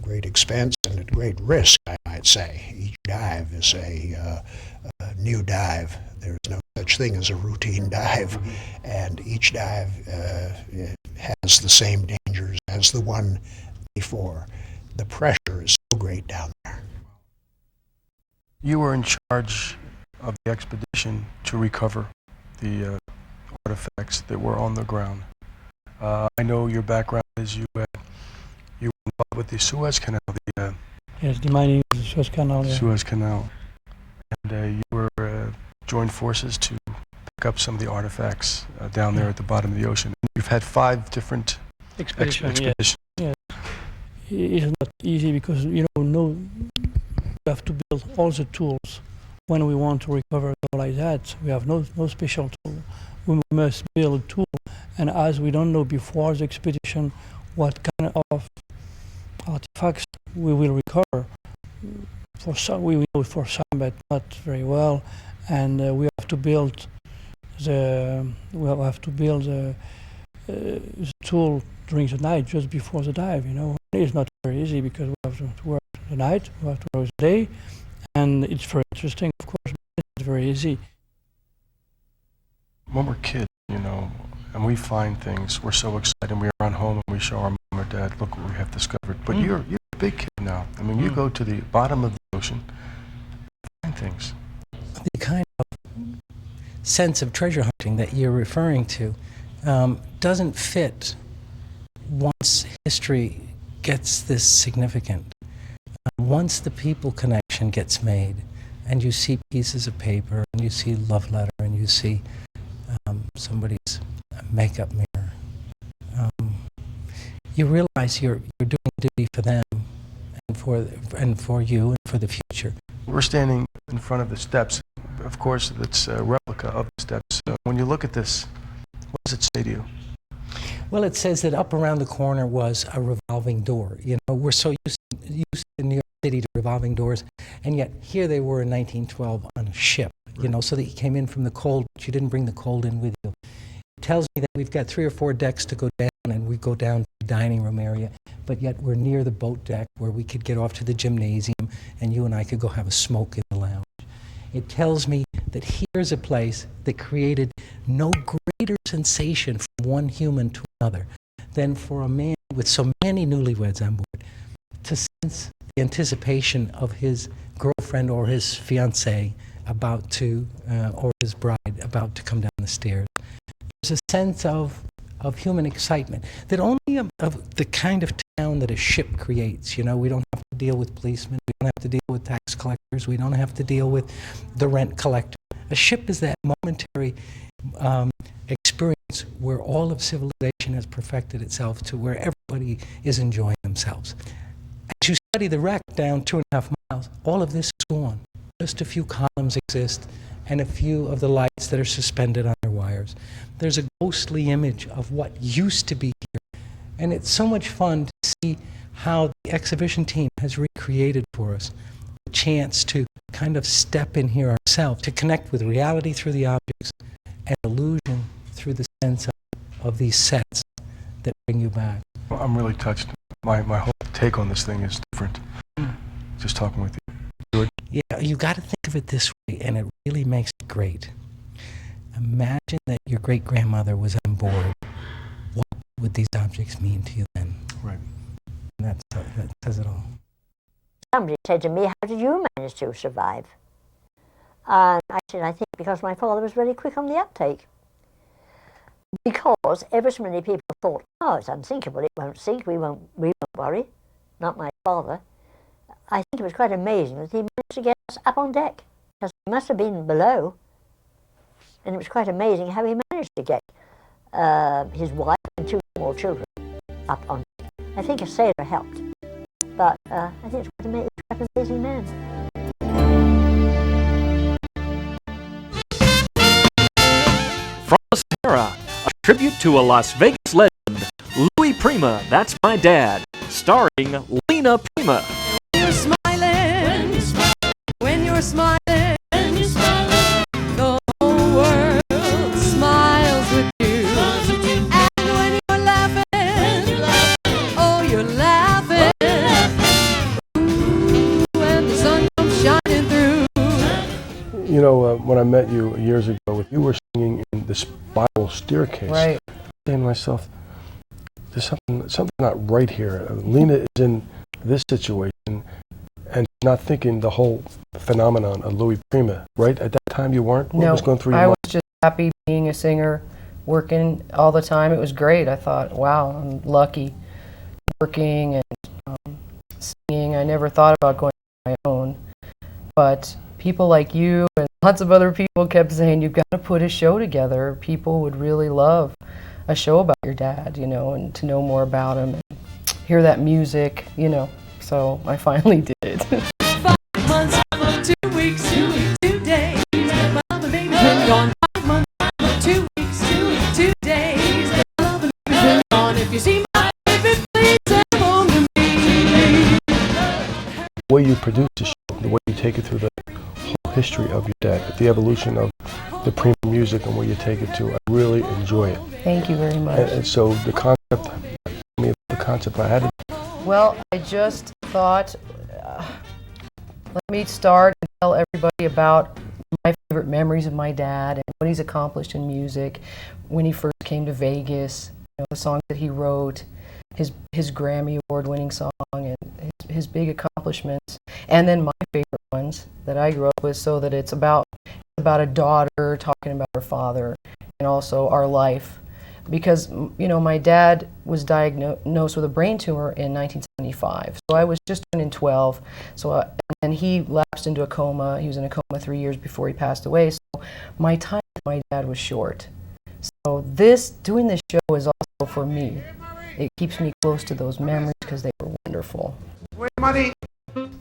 great expense and at great risk, I might say. Each dive is a new dive. There's no such thing as a routine dive, and each dive has the same dangers as the one before. The pressure is so great down there. You were in charge of the expedition to recover the artifacts that were on the ground. I know your background is you were involved with the Suez Canal. Yes, the mining of the Suez Canal. Yeah. Suez Canal. And you were joined forces to pick up some of the artifacts down there at the bottom of the ocean. You've had 5 different expeditions. Yes. is not easy because we have to build all the tools when we want to recover like that. We have no special tool. We must build a tool, and as we don't know before the expedition what kind of artifacts we will recover. For some, we know for some, but not very well, and we have to build the tool during the night, just before the dive. It's not very easy because we have to work the night, we have to work the day, and it's very interesting, of course, but it's not very easy. When we're kids, and we find things, we're so excited. We run home and we show our mom or dad, look what we have discovered. But you're a big kid now. I mean, you go to the bottom of the ocean, find things. The kind of sense of treasure hunting that you're referring to doesn't fit once history gets this significant. Once the people connection gets made, and you see pieces of paper, and you see love letter, and you see somebody's makeup mirror, you realize you're doing duty for them, and for you, and for the future. We're standing in front of the steps. Of course, it's a replica of the steps. When you look at this, what does it say to you? Well, it says that up around the corner was a revolving door. We're so used in New York City to revolving doors, and yet here they were in 1912 on a ship, so that you came in from the cold, but you didn't bring the cold in with you. It tells me that we've got 3 or 4 decks to go down, and we go down to the dining room area, but yet we're near the boat deck where we could get off to the gymnasium, and you and I could go have a smoke in the lounge. It tells me that here's a place that created no greater sensation from one human to another than for a man with so many newlyweds on board to sense the anticipation of his girlfriend or his fiancée about to, or his bride about to come down the stairs. There's a sense of human excitement that only of the kind of town that a ship creates. We don't have to deal with policemen, we don't have to deal with tax collectors, we don't have to deal with the rent collector. A ship is that momentary experience where all of civilization has perfected itself to where everybody is enjoying themselves. As you study the wreck down 2.5 miles, all of this is gone. Just a few columns exist and a few of the lights that are suspended on their wires. There's a ghostly image of what used to be here. And it's so much fun to see how the exhibition team has recreated for us the chance to kind of step in here ourselves, to connect with reality through the objects and illusion through the sense of these sets that bring you back. Well, I'm really touched. My whole take on this thing is different. Just talking with you. Yeah, you got to think of it this way, and it really makes it great. Imagine that your great-grandmother was on board. What would these objects mean to you then? Right. And that says it all. Somebody said to me, how did you manage to survive? And I said, I think because my father was very quick on the uptake. Because ever so many people thought, oh, it's unthinkable, it won't sink, we won't worry. Not my father. I think it was quite amazing that he managed to get us up on deck, because he must have been below. And it was quite amazing how he managed to get his wife and 2 small children up on deck. I think a sailor helped, but I think it's quite an amazing man. From the Sahara, a tribute to a Las Vegas legend, Louis Prima, That's My Dad, starring Lena Prima. You're smiling, when you're smiling, the whole world smiles with you. And when you're laughing, oh, you're laughing. Ooh, when the sun comes shining through. When I met you years ago, you were singing in the spiral staircase. Right. I'm saying to myself, there's something not right here. Lena is in this situation and not thinking the whole phenomenon of Louis Prima, right? At that time you weren't? What was going through your I mind? was just happy being a singer, working all the time. It was great. I thought, wow, I'm lucky working and singing. I never thought about going on my own. But people like you and lots of other people kept saying, you've got to put a show together. People would really love a show about your dad, and to know more about him. hear that music, you know. So I finally did it. 5 months, 2 weeks, 2 days. Well, the baby's been gone 5 months, 2 weeks, 2 days. Well, the baby's been gone. If you see my baby, please come home to me. The way you produce the show, the way you take it through the whole history of your dad, the evolution of the premium music and where you take it to, I really enjoy it. Thank you very much. And so the concept I had. Well, I just thought, let me start and tell everybody about my favorite memories of my dad and what he's accomplished in music, when he first came to Vegas, you know, the songs that he wrote, his Grammy Award-winning song, and his big accomplishments, and then my favorite ones that I grew up with, so that it's about a daughter talking about her father, and also our life. Because, you know, my dad was diagnosed with a brain tumor in 1975, so I was just turning 12. So, and he lapsed into a coma. He was in a coma 3 years before he passed away. So my time with my dad was short. So doing this show is also for me. It keeps me close to those memories because they were wonderful.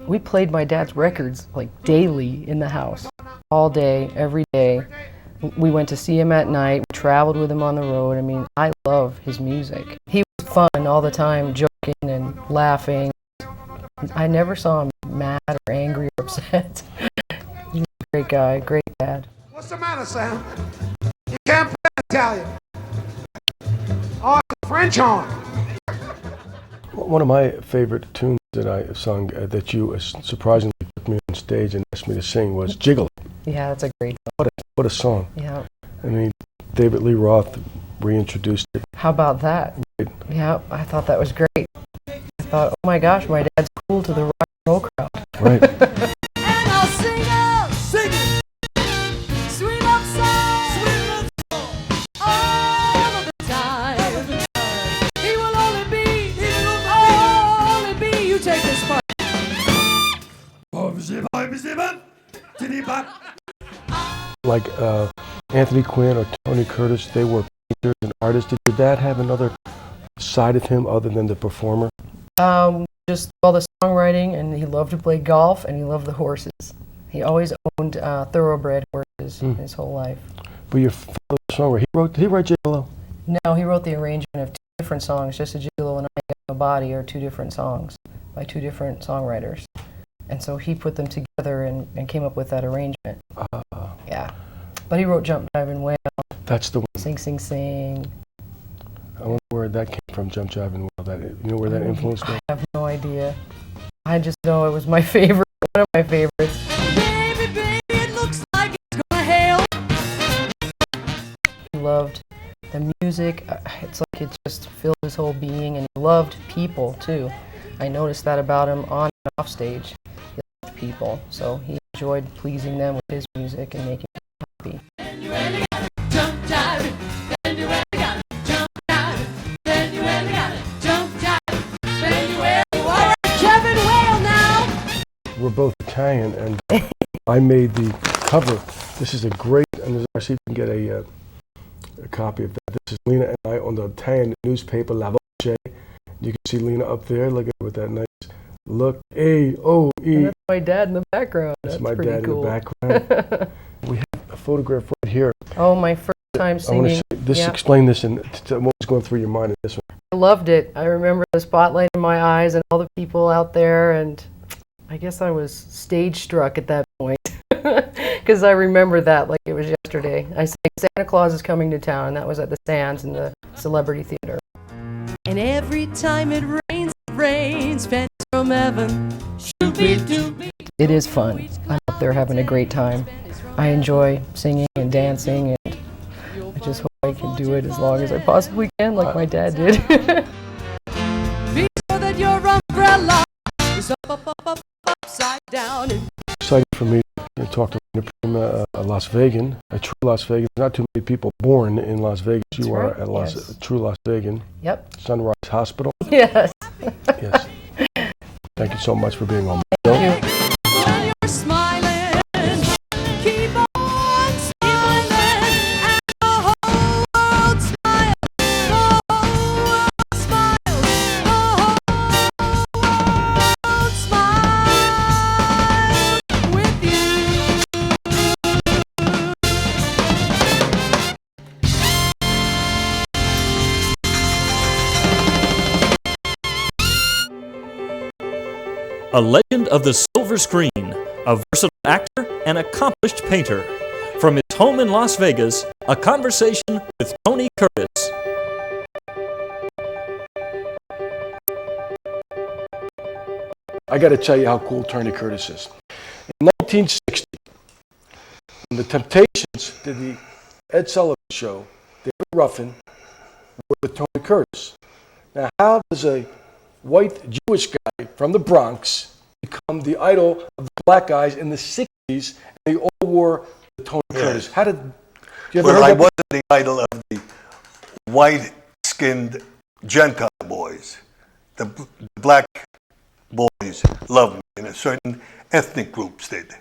We played my dad's records like daily in the house, all day, every day. We went to see him at night. We traveled with him on the road. I mean, I love his music. He was fun all the time, joking and laughing. I never saw him mad or angry or upset. He's a great guy, great dad. What's the matter, Sam? You can't play Italian. Oh, it's a French horn. One of my favorite tunes that I sung that you surprisingly took me on stage and asked me to sing was Jiggle. Yeah, that's a great song. What a song. Yeah. I mean, David Lee Roth reintroduced it. How about that? Yeah, I thought that was great. I thought, oh my gosh, my dad's cool to the rock and roll crowd. Right. And I'll sing it, sweet love song, all of the time. He will only be, you take this part. Like Anthony Quinn or Tony Curtis, they were painters and artists. Did your dad have another side of him other than the performer? Just all the songwriting, and he loved to play golf, and he loved the horses. He always owned thoroughbred horses his whole life. But your father songwriter, did he write J.Lo? No, he wrote the arrangement of 2 different songs. Just a Gigolo and I Got No Body are 2 different songs by 2 different songwriters. And so he put them together and came up with that arrangement. Yeah. But he wrote Jump, Jive, and Wail. That's the one. Sing, Sing, Sing. I wonder where that came from, Jump, Jive, and Wail. You know where that influence was? I have no idea. I just know it was my favorite, one of my favorites. Baby, baby, it looks like it's gonna hail. He loved the music. It's like it just filled his whole being, and he loved people too. I noticed that about him on and off stage. He loved people, so he enjoyed pleasing them with his music and making them happy. Then you really got it, jump, jive. Then you really got it, jump, jive. Then you really got it, jump, jive. Then you really got it. Kevin Whale now. We're both Italian, and I made the cover. This is a great, and let's see if we can get a copy of that. This is Lena and I on the Italian newspaper La Voce. You can see Lena up there, look at with that nice look. A-O-E. And that's my dad in the background. That's That's my pretty dad cool. in the background. We have a photograph right here. Oh, my first time singing. Yeah. Explain this and what was going through your mind in this one. I loved it. I remember the spotlight in my eyes and all the people out there, and I guess I was stage struck at that point because I remember that like it was yesterday. I sang Santa Claus is Coming to Town, and that was at the Sands in the Celebrity Theater. And every time it rains, pennies from heaven. Shooby-dooby. It is fun. I'm up there having a great time. I enjoy singing and dancing, and I just hope I can do it as long as I possibly can, like my dad did. Be sure that your umbrella is upside down. Excited for me to talk to Lena Prima, a Las Vegan, a true Las Vegan. Not too many people born in Las Vegas. That's you right. are a true Las Vegan. Yep. Sunrise Hospital. Yes. Yes. Thank you so much for being on my show. Thank you. When you're smiling, keep on smiling, and the whole world smiles. The whole world smiles. The whole a legend of the silver screen, a versatile actor and accomplished painter. From his home in Las Vegas, a conversation with Tony Curtis. I got to tell you how cool Tony Curtis is. In 1960, when the Temptations did the Ed Sullivan Show, David Ruffin with Tony Curtis. Now, how does a white Jewish guy from the Bronx become the idol of the black guys in the 60s, and they all wore the Tony Curtis? How did you ever heard I that? wasn't the idol of the white-skinned Gentile boys. The black boys loved me, and a certain ethnic groups did.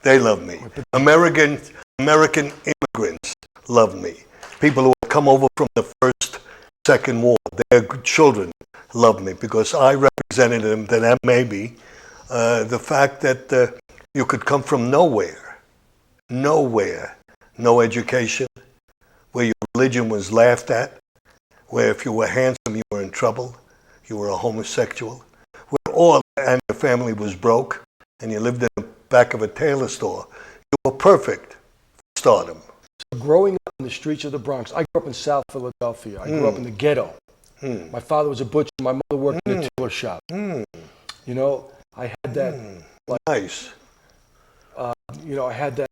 They loved me. American immigrants loved me. People who had come over from the First, Second War, their children loved me because I represented them. That maybe the fact that you could come from nowhere, no education, where your religion was laughed at, where if you were handsome you were in trouble, you were a homosexual, where all and your family was broke, and you lived in the back of a tailor store, you were perfect for stardom. So growing up in the streets of the Bronx, I grew up in South Philadelphia. I grew up in the ghetto. My father was a butcher. My mother worked in a tailor shop. You know, I had that. Nice. You know, I had that.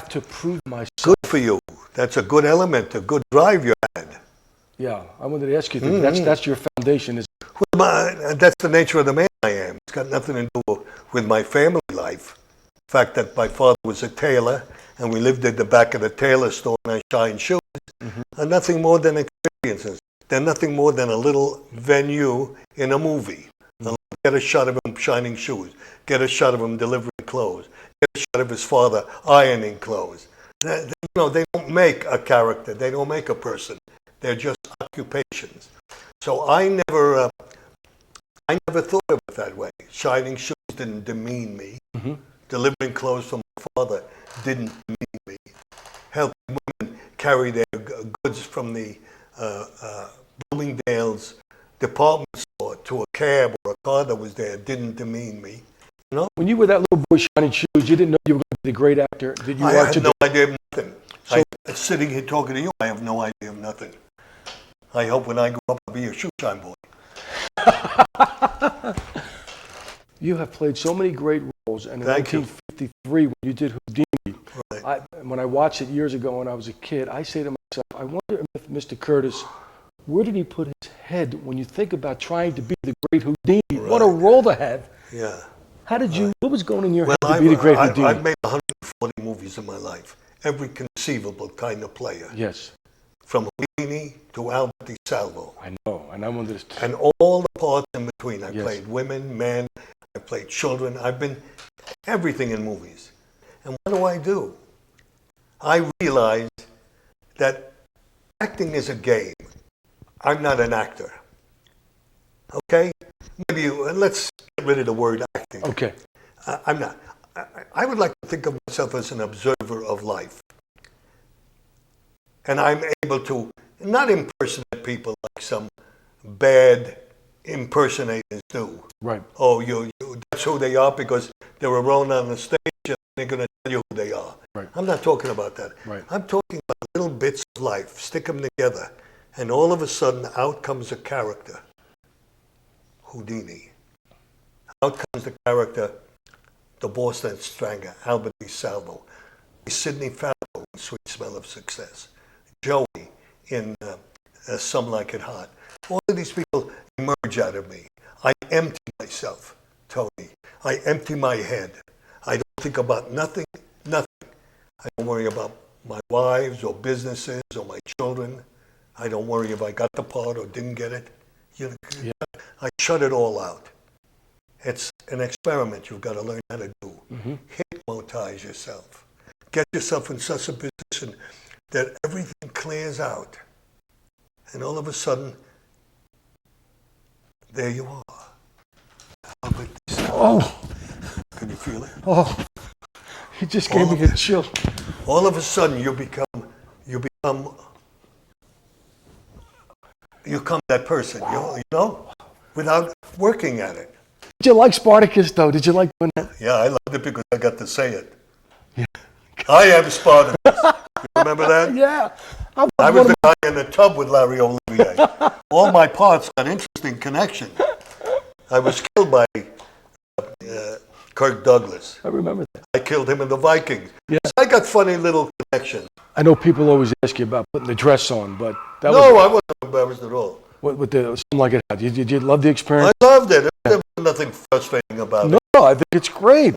Have to prove myself. Good for you. That's a good element, a good drive you had. Yeah, I wanted to ask you. That's your foundation, is That's the nature of the man I am. It's got nothing to do with my family life. The fact that my father was a tailor and we lived at the back of the tailor store and I shined shoes are nothing more than experiences. They're nothing more than a little venue in a movie. Get a shot of him shining shoes. Get a shot of him delivering clothes. Get a shot of his father ironing clothes. You know, they don't make a character. They don't make a person. They're just occupations. So I never thought of it that way. Shining shoes didn't demean me. Delivering clothes from my father didn't demean me. Helping women carry their goods from the Bloomingdale's department store to a cab or a car that was there didn't demean me. You know? when you were that little boy shining shoes, you didn't know you were going to be the great actor that you I are had today. no idea of nothing. Sitting here talking to you, I have no idea of nothing. I hope when I grow up I'll be a shoe shine boy. You have played so many great roles, and in 1953, when you did Houdini, when I watched it years ago when I was a kid, I say to myself, I wonder if Mr. Curtis, where did he put his head when you think about trying to be the great Houdini? What a role to have. Yeah. How did you, what was going in your head to be the great Houdini? I've made 140 movies in my life. Every conceivable kind of player. Yes. From Houdini to Albert DeSalvo. I know, and I wanted to... And all the parts in between. I played women, men, I played children. I've been everything in movies. And what do? I realized that acting is a game. I'm not an actor. Okay? Maybe let's get rid of the word acting. Okay. I'm not. I would like to think of myself as an observer of life. And I'm able to not impersonate people like some bad impersonators do. Right. Oh, that's who they are because they were around on the stage and they're going to tell you who they are. Right. I'm not talking about that. Right. I'm talking about little bits of life, stick them together, and all of a sudden out comes a character. Houdini. Out comes the character, the Boston Strangler, Albert DeSalvo. Sidney Farrell in Sweet Smell of Success. Joey in Some Like It Hot. All of these people emerge out of me. I empty myself, Tony. I empty my head. I don't think about nothing. I don't worry about my wives or businesses or my children. I don't worry if I got the part or didn't get it. I shut it all out. It's an experiment you've got to learn how to do. Hypnotize yourself. Get yourself in such a position that everything clears out. And all of a sudden, there you are. Oh! Can you feel it? Oh! He just gave me a chill. All of a sudden, you become that person, you know, without working at it. Did you like Spartacus, though? Did you like doing that? Yeah, I loved it because I got to say it. I am Spartacus. You remember that? Yeah. I was the guy in the tub with Larry Olivier. All my parts got interesting connection. I was killed by Kirk Douglas. I remember that. I killed him in the Vikings. Yeah. So I got funny little connections. I know people always ask you about putting the dress on, but that No, I wasn't embarrassed at all. with the something like it. Did you love the experience? I loved it. There was nothing frustrating about it. No, I think it's great.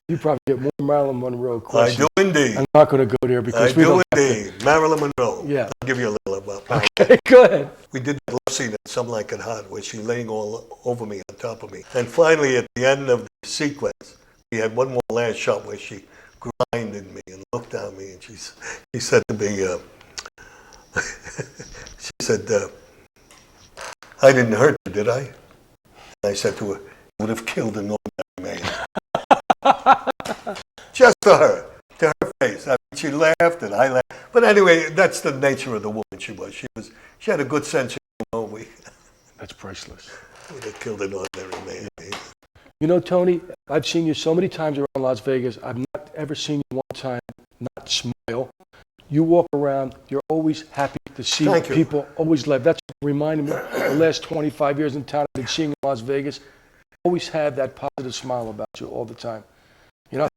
You probably get more Marilyn Monroe questions. I do indeed. I'm not going to go there because I we do don't indeed. Marilyn Monroe. Yeah. I'll give you a little about Marilyn. Okay, go ahead. We did the love scene at Some Like It Hot where she's laying all over me, on top of me. And finally, at the end of the sequence, we had one more last shot where she grinded me and looked at me and she said to me, she said, I didn't hurt you, did I? And I said to her, you would have killed an ordinary man. Just to her face. I mean, she laughed and I laughed. But anyway, that's the nature of the woman she was. She had a good sense of humor. That's priceless. Would have killed an ordinary man. You know, Tony, I've seen you so many times around Las Vegas. I've not ever seen you one time not smile. You walk around, you're always happy to see Thank you. people, always laugh. That's what reminded me of the last 25 years in town I've been seeing in Las Vegas. Always have that positive smile about you all the time. You know,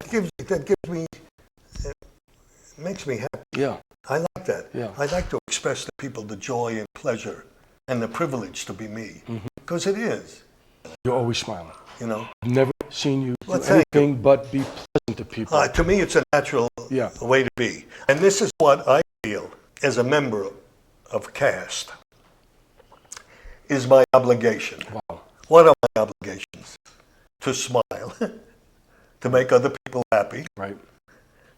Makes me happy. Yeah. I like that. Yeah. I like to express to people the joy and pleasure and the privilege to be me. Because it is. You're always smiling. You know? I've never seen you Well, do thank anything but be pleasant to people. To me, it's a natural way to be. And this is what I feel as a member of CAST is my obligation. Wow. What are my obligations? To smile, to make other people happy, right?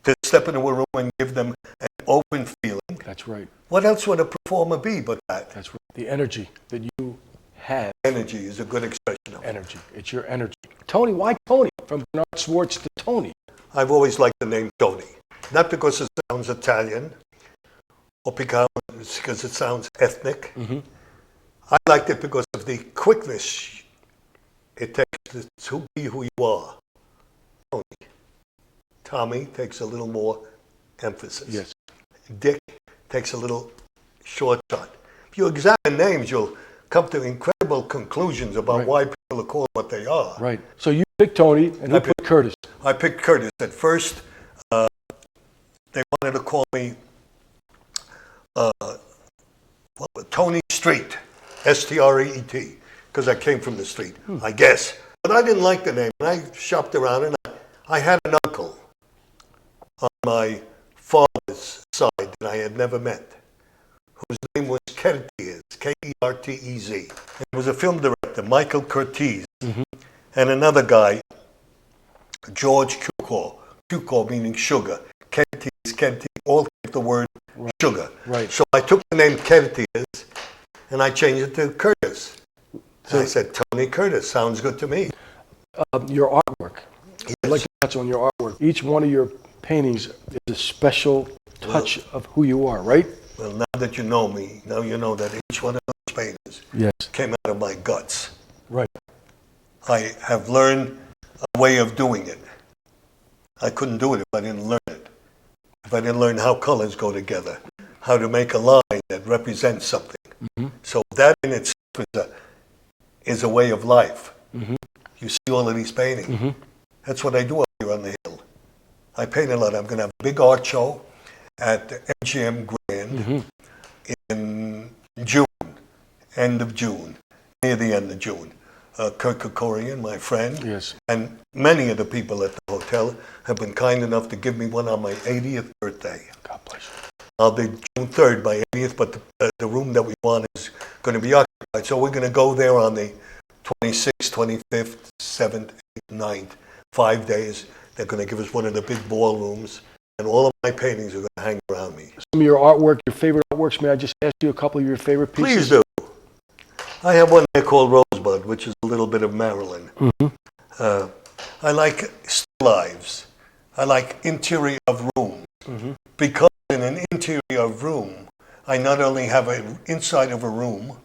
To step into a room and give them an open feeling. That's right. What else would a performer be but that? That's right. The energy that you have. Energy is a good expression of it. Energy. It's your energy. Tony, why Tony? From Bernard Swartz to Tony. I've always liked the name Tony. Not because it sounds Italian or because it sounds ethnic. I liked it because of the quickness it takes to be who you are. Tony. Tommy takes a little more emphasis. Yes. Dick takes a little shortcut. If you examine names, you'll come to incredible conclusions about why people are called what they are. Right. So you picked Tony, and who picked Curtis? I picked Curtis. At first, they wanted to call me Tony Street, S-T-R-E-E-T, because I came from the street, I guess. But I didn't like the name, and I shopped around, and I had an uncle on my father's side that I had never met, whose name was Kertész, K-E-R-T-E-Z. It was a film director, Michael Curtiz, and another guy, George Cukor meaning sugar. Kertész, all kept the word sugar. Right. So I took the name Kertész and I changed it to Curtis. So I said, Tony Curtis, sounds good to me. Your artwork. I'd like to touch on your artwork. Each one of your paintings is a special touch of who you are, right? Well, now that you know me, now you know that each one of those paintings came out of my guts. Right. I have learned a way of doing it. I couldn't do it if I didn't learn it. If I didn't learn how colors go together, how to make a line that represents something. So that in itself is a way of life. You see all of these paintings. That's what I do up here on the hill. I paint a lot. I'm going to have a big art show at MGM Grand in June, end of June, near the end of June. Kirk Kerkorian, my friend, and many of the people at the hotel have been kind enough to give me one on my 80th birthday. God bless you. I'll be June 3rd, my 80th, but the room that we want is going to be occupied. So we're going to go there on the 26th, 25th, 7th, 8th, 9th, 5 days. They're going to give us one of the big ballrooms, and all of my paintings are going to hang around me. Some of your artwork, your favorite artworks, may I just ask you a couple of your favorite pieces? Please do. I have one there called Rosebud, which is a little bit of Marilyn. I like still lives. I like interior of rooms. Because in an interior of room, I not only have an inside of a room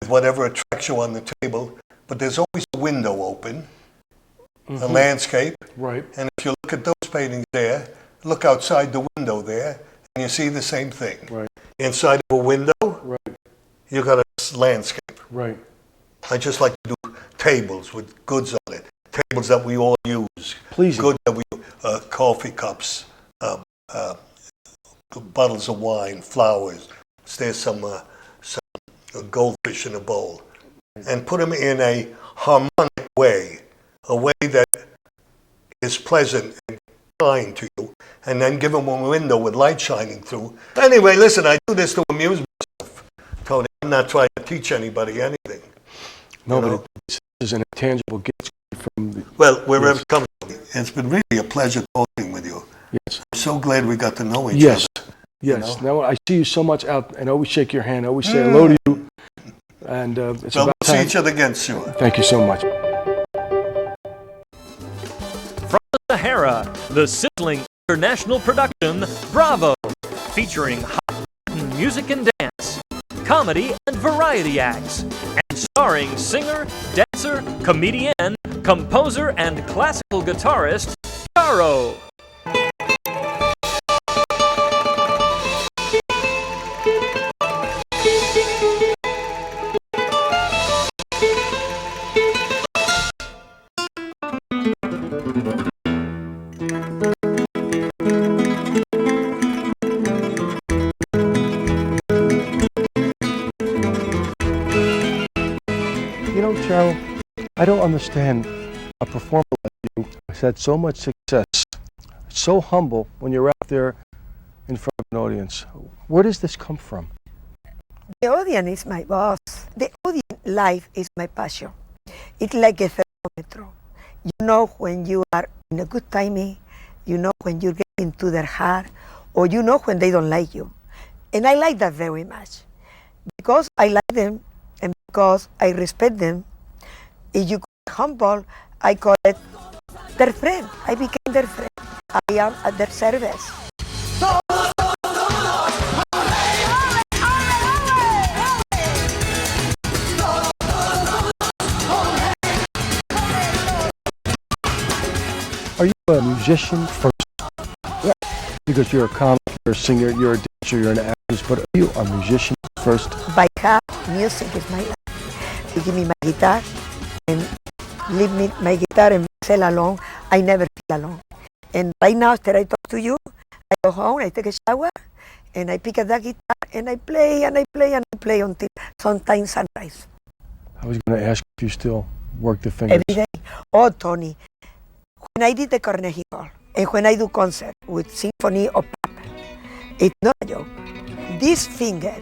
with whatever attracts you on the table, but there's always a window open, a landscape. Right. And if you look at those paintings there, look outside the window there, and you see the same thing. Right. Inside of a window, right, you got a landscape. Right. I just like to do tables with goods on it. Tables that we all use. Pleasing. Good that we coffee cups, bottles of wine, flowers. There's some goldfish in a bowl, and put them in a harmonic way, a way that is pleasant and kind to you, and then give them a window with light shining through. Anyway, listen, I do this to amuse myself, Tony. I'm not trying to teach anybody anything. No, but this is an intangible gift from the... Well, wherever it comes from. It's been really a pleasure talking with you. Yes. I'm so glad we got to know each Yes. other. Yes. Now I see you so much out, and I always shake your hand. I always say hello to you. And it's Well, about we'll see time. each other again soon. Thank you so much. From the Sahara, the sizzling international production, Bravo, featuring hot music and dance, comedy and variety acts, and starring singer, dancer, comedian, composer, and classical guitarist, Charo. You know, Charo, I don't understand a performer like you who's had so much success, so humble when you're out there in front of an audience. Where does this come from? The audience is my boss. The audience life is my passion. It's like a thermometer. You know when you are in a good timing, you know when you get into their heart, or you know when they don't like you. And I like that very much. Because I like them and because I respect them, if you call it humble, I call it their friend. I became their friend. I am at their service. Are you a musician first? Yeah. Because you're a comic, you're a singer, you're a dancer, you're an actress, but are you a musician first? By heart, music is my life. You give me my guitar and leave me my guitar and myself alone. I never feel alone. And right now, after I talk to you, I go home, I take a shower, and I pick up that guitar and I play and I play and I play until sometimes sunrise. I was going to ask if you still work the fingers. Every day. Oh, Tony, when I did the Carnegie Hall and when I do concert with symphony or pop, it's not a joke. This finger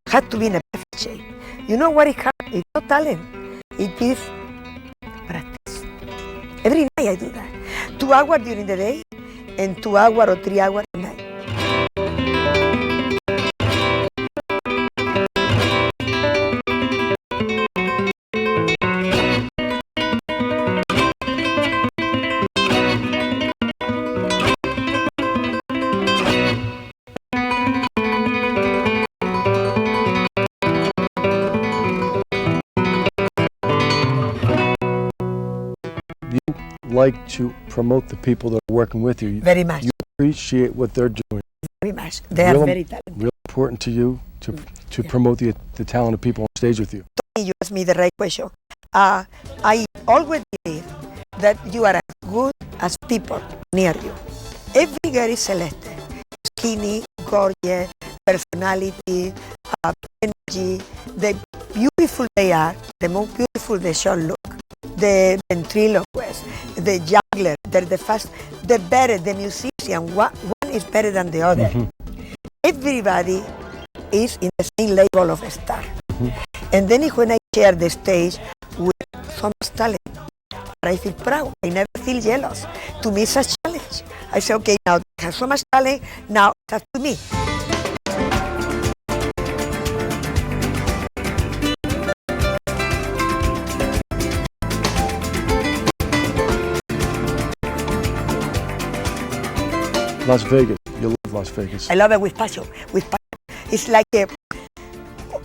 had to be in a perfect shape. You know what it has? It's not talent. It is practice. Every night I do that. 2 hours during the day and 2 hours or 3 hours at night. Like to promote the people that are working with you. Very much. You appreciate what they're doing. Very much. They are very talented. Real important to you to promote the talented people on stage with you. You asked me the right question. I always believe that you are as good as people near you. Every girl is selected. Skinny, gorgeous, personality, energy. The beautiful they are, the more beautiful they shall look. The ventriloquist, the juggler, they're the fast, the better, the musician, one is better than the other. Everybody is in the same level of a star. And then when I share the stage with so much talent, I feel proud, I never feel jealous. To me it's a challenge. I say, okay, now I have so much talent, now it's up to me. Las Vegas. You love Las Vegas. I love it with passion. With passion. It's like a,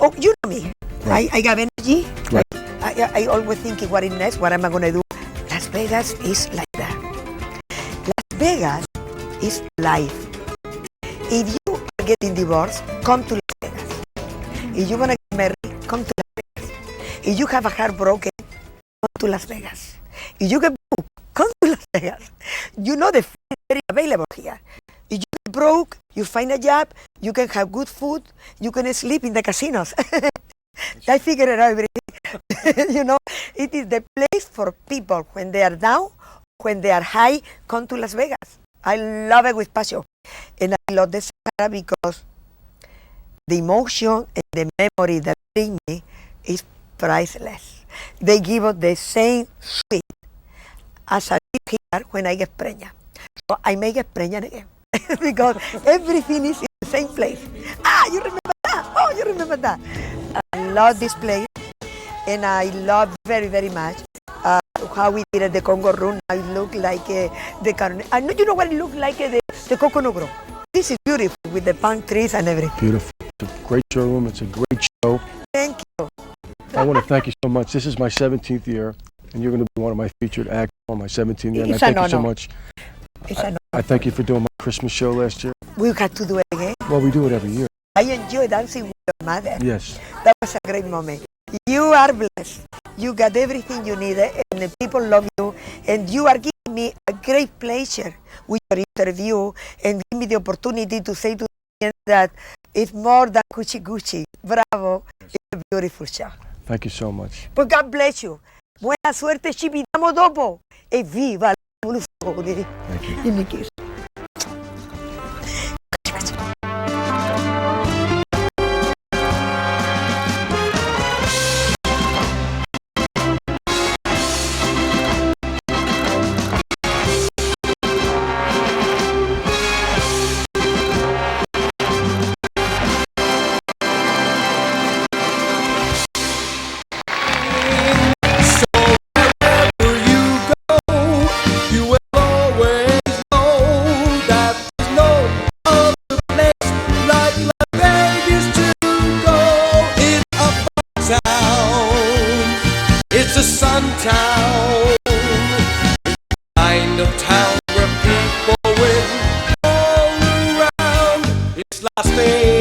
oh, you know me. Right. I got energy. Right. I always thinking, what is next? What am I going to do? Las Vegas is like that. Las Vegas is life. If you are getting divorced, come to Las Vegas. If you want to get married, come to Las Vegas. If you have a heart broken, come to Las Vegas. If you get broke, come to Las Vegas. You know the food is very available here. If you get broke, you find a job, you can have good food, you can sleep in the casinos. I figured out everything. You know, it is the place for people when they are down, when they are high, come to Las Vegas. I love it with passion. And I love the Sahara because the emotion and the memory that bring me is priceless. They give us the same sweet as I live here when I get pregnant. So I may get pregnant again because everything is in the same place. Ah, you remember that? Oh, you remember that? I love this place, and I love very, very much how we did at the Congo room. Now it looked like the carne. I know, you know what it looked like, the coconut grove. This is beautiful with the palm trees and everything. Beautiful. It's a great showroom. It's a great show. Thank you. I want to thank you so much. This is my 17th year, and you're going to be one of my featured acts on my 17th year. And I It's thank an you so honor. much. It's an I thank you for doing my Christmas show last year. We got to do it again. Well, we do it every year. I enjoy dancing with your mother. Yes. That was a great moment. You are blessed. You got everything you needed, and the people love you. And you are giving me a great pleasure with your interview and give me the opportunity to say to them that it's more than Gucci Gucci. Bravo. It's a beautiful show. Thank you so much. Pues God bless you. Buena suerte, ci vediamo dopo. E viva la rivoluzione. Give me a kiss. You will always know that there's no other place like Las Vegas to go. It's a fun town, it's a sun town, it's the kind of town where people win all around. It's Las Vegas.